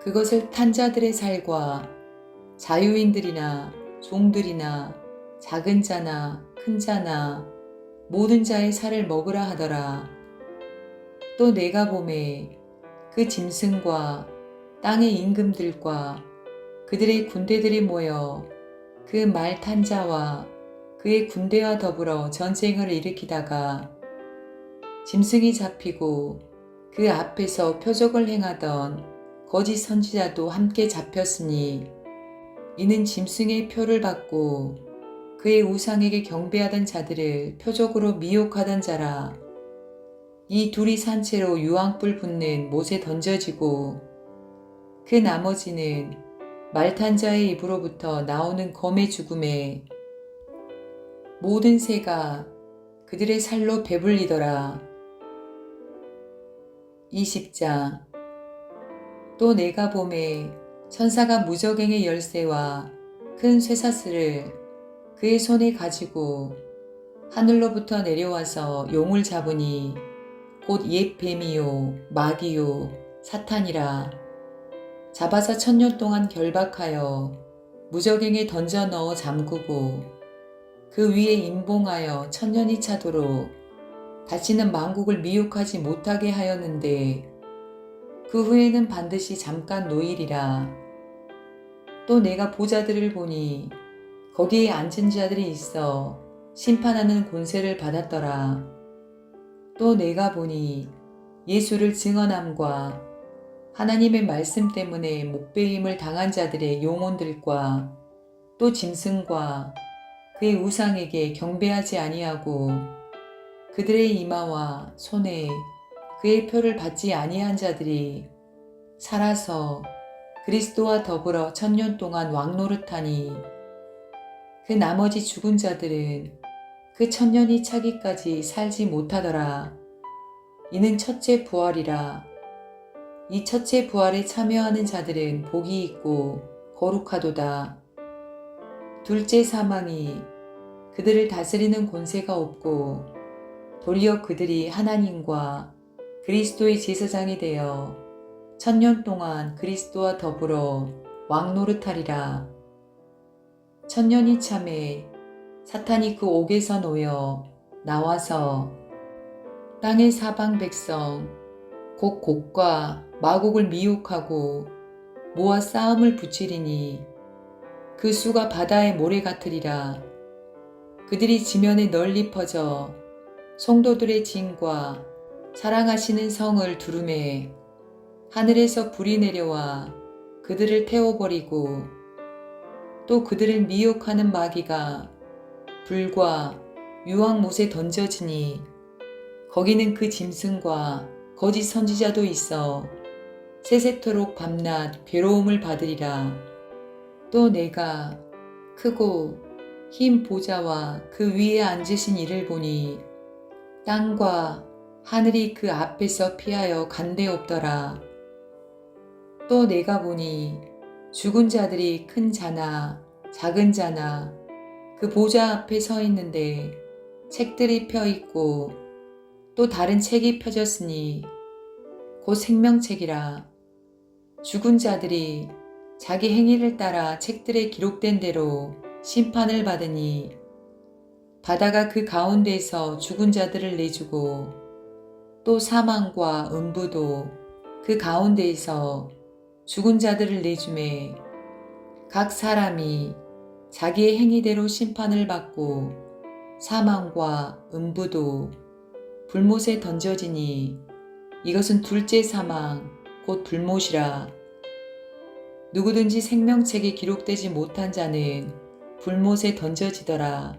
그것을 탄 자들의 살과 자유인들이나 종들이나 작은 자나 큰 자나 모든 자의 살을 먹으라 하더라. 또 내가 보매 그 짐승과 땅의 임금들과 그들의 군대들이 모여 그 말 탄 자와 그의 군대와 더불어 전쟁을 일으키다가 짐승이 잡히고 그 앞에서 표적을 행하던 거짓 선지자도 함께 잡혔으니 이는 짐승의 표를 받고 그의 우상에게 경배하던 자들을 표적으로 미혹하던 자라. 이 둘이 산채로 유황불 붙는 못에 던져지고 그 나머지는 말탄 자의 입으로부터 나오는 검의 죽음에 모든 새가 그들의 살로 배불리더라. 20장. 또 내가 보매 천사가 무저갱의 열쇠와 큰 쇠사슬을 그의 손에 가지고 하늘로부터 내려와서 용을 잡으니 곧 옛 뱀이요 마귀요 사탄이라. 잡아서 1000년 동안 결박하여 무저갱에 던져 넣어 잠그고 그 위에 임봉하여 1000년이 차도록 다시는 만국을 미혹하지 못하게 하였는데 그 후에는 반드시 잠깐 노일이라. 또 내가 보좌들을 보니 거기에 앉은 자들이 있어 심판하는 권세를 받았더라. 또 내가 보니 예수를 증언함과 하나님의 말씀 때문에 목배임을 당한 자들의 영혼들과 또 짐승과 그의 우상에게 경배하지 아니하고 그들의 이마와 손에 그의 표를 받지 아니한 자들이 살아서 그리스도와 더불어 1000년 동안 왕노릇하니 그 나머지 죽은 자들은 그 1000년이 차기까지 살지 못하더라. 이는 첫째 부활이라. 이 첫째 부활에 참여하는 자들은 복이 있고 거룩하도다. 둘째 사망이 그들을 다스리는 권세가 없고 도리어 그들이 하나님과 그리스도의 제사장이 되어 1000년 동안 그리스도와 더불어 왕노릇하리라. 1000년이 참에 사탄이 그 옥에서 놓여 나와서 땅의 사방 백성 곧 곡과 마곡을 미혹하고 모아 싸움을 붙이리니 그 수가 바다의 모래 같으리라. 그들이 지면에 널리 퍼져 성도들의 진과 사랑하시는 성을 두루매 하늘에서 불이 내려와 그들을 태워버리고 또 그들을 미혹하는 마귀가 불과 유황못에 던져지니 거기는 그 짐승과 거짓 선지자도 있어 세세토록 밤낮 괴로움을 받으리라. 또 내가 크고 흰 보좌와 그 위에 앉으신 이를 보니 땅과 하늘이 그 앞에서 피하여 간데 없더라. 또 내가 보니 죽은 자들이 큰 자나 작은 자나 그 보좌 앞에 서 있는데 책들이 펴 있고 또 다른 책이 펴졌으니 곧 생명책이라. 죽은 자들이 자기 행위를 따라 책들에 기록된 대로 심판을 받으니 바다가 그 가운데에서 죽은 자들을 내주고 또 사망과 음부도 그 가운데에서 죽은 자들을 내주매 각 사람이 자기의 행위대로 심판을 받고 사망과 음부도 불못에 던져지니 이것은 둘째 사망 곧 불못이라. 누구든지 생명책에 기록되지 못한 자는 불못에 던져지더라.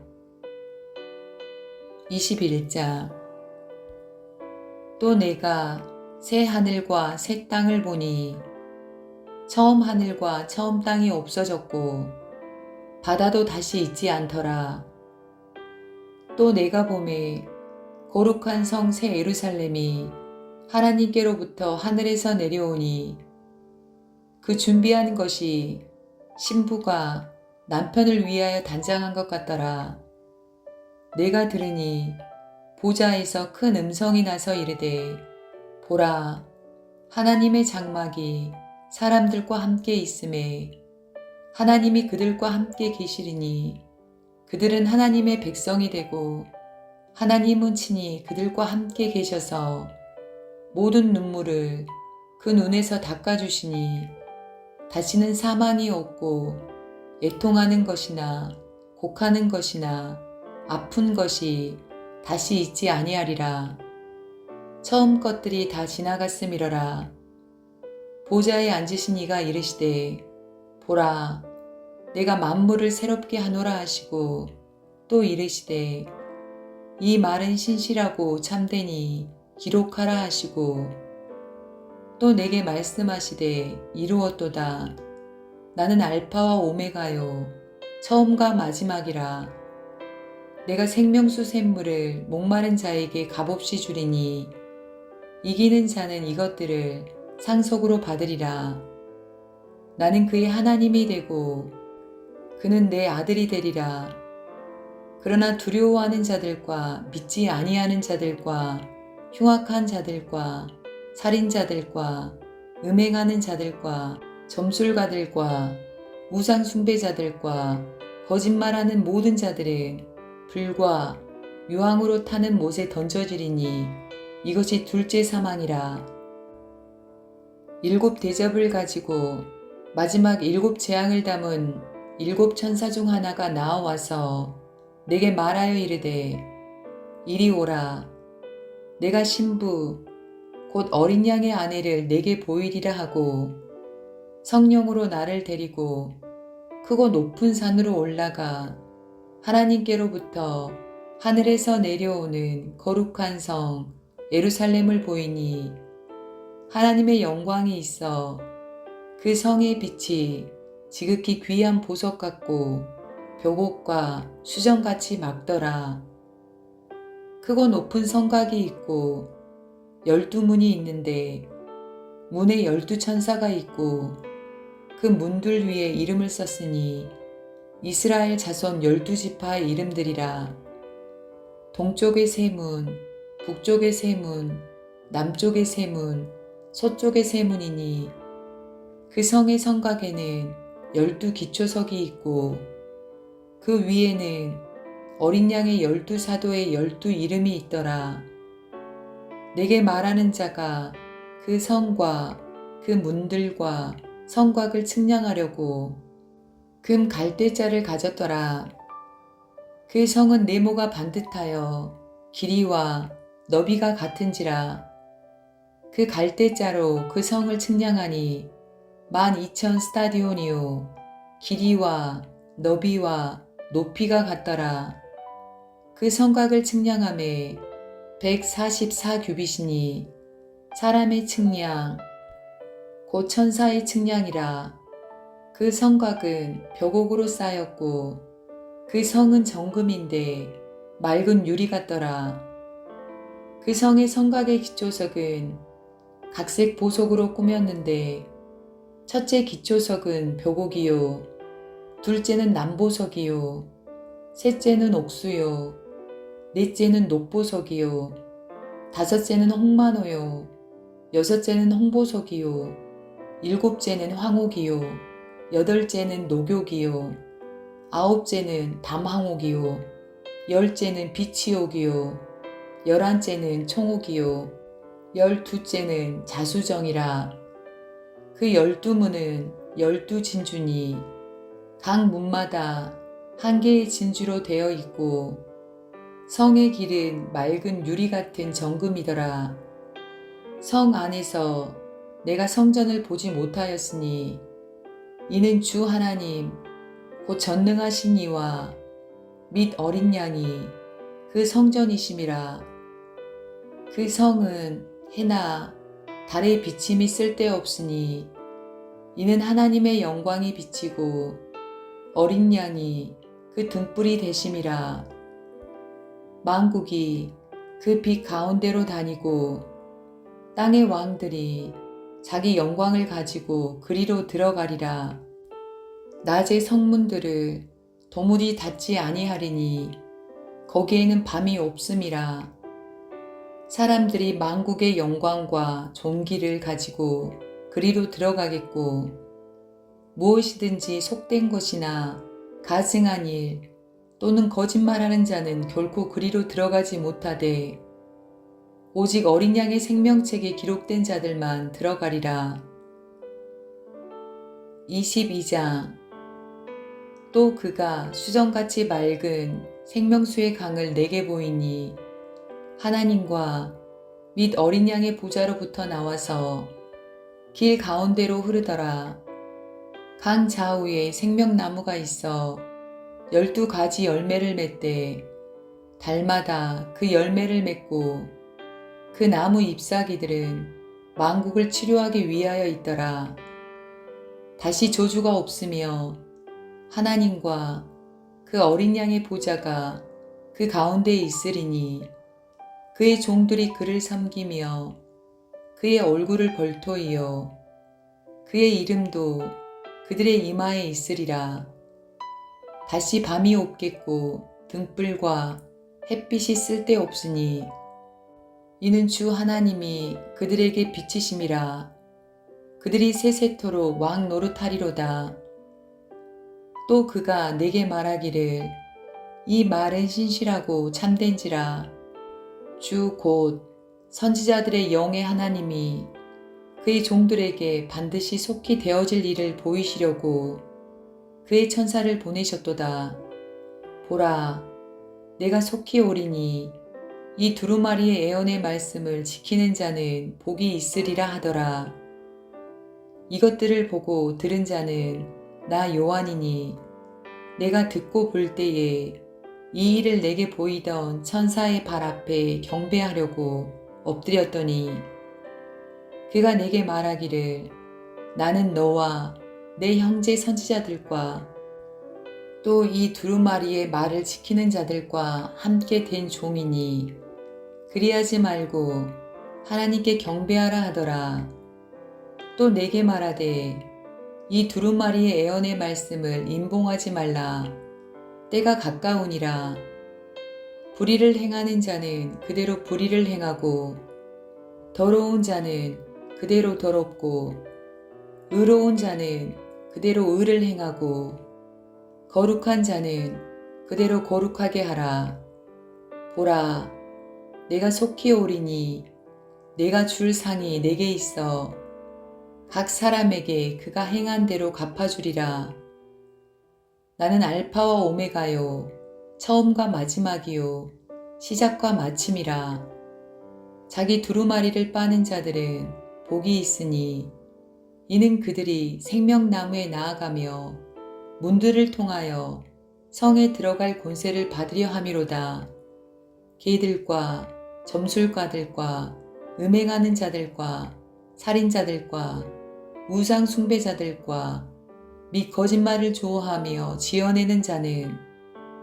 21장. 또 내가 새 하늘과 새 땅을 보니 처음 하늘과 처음 땅이 없어졌고 바다도 다시 있지 않더라. 또 내가 보매 거룩한 성 새 예루살렘이 하나님께로부터 하늘에서 내려오니 그 준비한 것이 신부가 남편을 위하여 단장한 것 같더라. 내가 들으니 보좌에서 큰 음성이 나서 이르되 보라, 하나님의 장막이 사람들과 함께 있음에 하나님이 그들과 함께 계시리니 그들은 하나님의 백성이 되고 하나님은 친히 그들과 함께 계셔서 모든 눈물을 그 눈에서 닦아주시니 다시는 사망이 없고 애통하는 것이나 곡하는 것이나 아픈 것이 다시 있지 아니하리라. 처음 것들이 다 지나갔음이러라. 보좌에 앉으신 이가 이르시되 보라, 내가 만물을 새롭게 하노라 하시고 또 이르시되 이 말은 신실하고 참되니 기록하라 하시고 또 내게 말씀하시되 이루었도다. 나는 알파와 오메가요 처음과 마지막이라. 내가 생명수 샘물을 목마른 자에게 값없이 주리니 이기는 자는 이것들을 상속으로 받으리라. 나는 그의 하나님이 되고 그는 내 아들이 되리라. 그러나 두려워하는 자들과 믿지 아니하는 자들과 흉악한 자들과 살인자들과 음행하는 자들과 점술가들과 우상 숭배자들과 거짓말하는 모든 자들은 불과 유황으로 타는 못에 던져지리니 이것이 둘째 사망이라. 7 대접을 가지고 마지막 7 재앙을 담은 7 천사 중 하나가 나와와서 내게 말하여 이르되 이리 오라. 내가 신부 곧 어린 양의 아내를 내게 보이리라 하고 성령으로 나를 데리고 크고 높은 산으로 올라가 하나님께로부터 하늘에서 내려오는 거룩한 성 예루살렘을 보이니 하나님의 영광이 있어 그 성의 빛이 지극히 귀한 보석 같고 벽옥과 수정같이 막더라. 크고 높은 성곽이 있고 12문이 있는데 문에 12천사가 있고 그 문들 위에 이름을 썼으니 이스라엘 자손 12지파의 이름들이라. 동쪽의 세 문, 북쪽의 세 문, 남쪽의 세 문, 서쪽의 세 문이니 그 성의 성곽에는 12기초석이 있고 그 위에는 어린 양의 12사도의 12이름이 있더라. 내게 말하는 자가 그 성과 그 문들과 성곽을 측량하려고 금 갈대자를 가졌더라. 그 성은 네모가 반듯하여 길이와 너비가 같은지라. 그 갈대자로 그 성을 측량하니 12,000스타디온이요 길이와 너비와 높이가 같더라. 그 성곽을 측량함에 144규빗이니 사람의 측량 곧 천사의 측량이라. 그 성곽은 벽옥으로 쌓였고 그 성은 정금인데 맑은 유리 같더라. 그 성의 성곽의 기초석은 각색 보석으로 꾸몄는데 첫째 기초석은 벽옥이요 둘째는 남보석이요 셋째는 옥수요 넷째는 녹보석이요 다섯째는 홍마노요 여섯째는 홍보석이요 일곱째는 황옥이요 여덟째는 녹욕이요 아홉째는 담황옥이요 열째는 비치옥이요 열한째는 총옥이요 열두째는 자수정이라. 그 12문은 12진주니 각 문마다 한 개의 진주로 되어 있고 성의 길은 맑은 유리 같은 정금이더라. 성 안에서 내가 성전을 보지 못하였으니 이는 주 하나님 곧 전능하신 이와 및 어린 양이 그 성전이심이라. 그 성은 해나 달의 비침이 쓸데없으니 이는 하나님의 영광이 비치고 어린 양이 그 등불이 되심이라. 만국이 그 빛 가운데로 다니고 땅의 왕들이 자기 영광을 가지고 그리로 들어가리라. 낮의 성문들을 도무지 닫지 아니하리니 거기에는 밤이 없음이라. 사람들이 만국의 영광과 존귀를 가지고 그리로 들어가겠고 무엇이든지 속된 것이나 가증한 일 또는 거짓말하는 자는 결코 그리로 들어가지 못하되 오직 어린 양의 생명책에 기록된 자들만 들어가리라. 22장. 또 그가 수정같이 맑은 생명수의 강을 내게 보이니 하나님과 및 어린 양의 보좌로부터 나와서 길 가운데로 흐르더라. 강 좌우에 생명나무가 있어 12가지 열매를 맺되 달마다 그 열매를 맺고 그 나무 잎사귀들은 만국을 치료하기 위하여 있더라. 다시 저주가 없으며 하나님과 그 어린 양의 보좌가 그 가운데에 있으리니 그의 종들이 그를 섬기며 그의 얼굴을 벌토이요 그의 이름도 그들의 이마에 있으리라. 다시 밤이 없겠고 등불과 햇빛이 쓸데없으니 이는 주 하나님이 그들에게 빛이심이라. 그들이 세세토록 왕 노릇하리로다. 또 그가 내게 말하기를 이 말은 신실하고 참된지라. 주 곧 선지자들의 영의 하나님이 그의 종들에게 반드시 속히 되어질 일을 보이시려고 그의 천사를 보내셨도다. 보라, 내가 속히 오리니 이 두루마리의 애언의 말씀을 지키는 자는 복이 있으리라 하더라. 이것들을 보고 들은 자는 나 요한이니 내가 듣고 볼 때에 이 일을 내게 보이던 천사의 발 앞에 경배하려고 엎드렸더니 그가 내게 말하기를 나는 너와 내 형제 선지자들과 또 이 두루마리의 말을 지키는 자들과 함께 된 종이니 그리하지 말고 하나님께 경배하라 하더라. 또 내게 말하되 이 두루마리의 애언의 말씀을 임봉하지 말라. 때가 가까우니라. 불의를 행하는 자는 그대로 불의를 행하고 더러운 자는 그대로 더럽고 의로운 자는 그대로 의를 행하고 거룩한 자는 그대로 거룩하게 하라. 보라, 내가 속히 오리니 내가 줄 상이 내게 있어 각 사람에게 그가 행한 대로 갚아주리라. 나는 알파와 오메가요 처음과 마지막이요 시작과 마침이라. 자기 두루마리를 빠는 자들은 복이 있으니 이는 그들이 생명나무에 나아가며 문들을 통하여 성에 들어갈 권세를 받으려 함이로다. 개들과 점술가들과 음행하는 자들과 살인자들과 우상 숭배자들과 및 거짓말을 좋아하며 지어내는 자는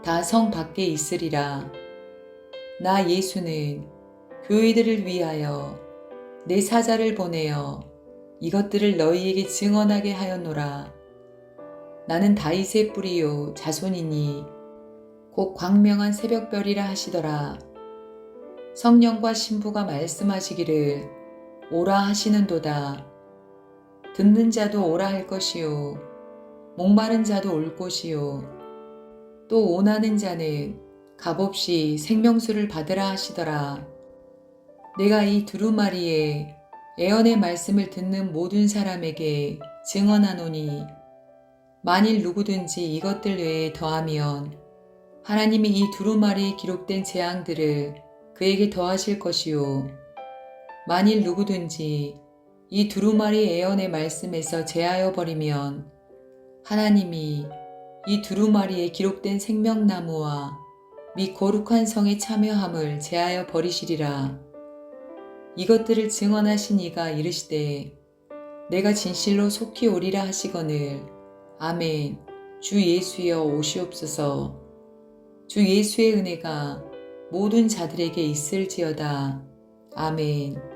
다 성 밖에 있으리라. 나 예수는 교회들을 위하여 내 사자를 보내어 이것들을 너희에게 증언하게 하였노라. 나는 다윗의 뿌리요 자손이니 곧 광명한 새벽별이라 하시더라. 성령과 신부가 말씀하시기를 오라 하시는도다. 듣는 자도 오라 할 것이요 목마른 자도 올 것이요 또 원하는 자는 값없이 생명수를 받으라 하시더라. 내가 이 두루마리에 애언의 말씀을 듣는 모든 사람에게 증언하노니 만일 누구든지 이것들 외에 더하면 하나님이 이 두루마리에 기록된 재앙들을 그에게 더하실 것이요 만일 누구든지 이 두루마리 애언의 말씀에서 제하여 버리면 하나님이 이 두루마리에 기록된 생명나무와 및 거룩한 성에 참여함을 제하여 버리시리라. 이것들을 증언하신 이가 이르시되 내가 진실로 속히 오리라 하시거늘 아멘. 주 예수여 오시옵소서. 주 예수의 은혜가 모든 자들에게 있을지어다. 아멘.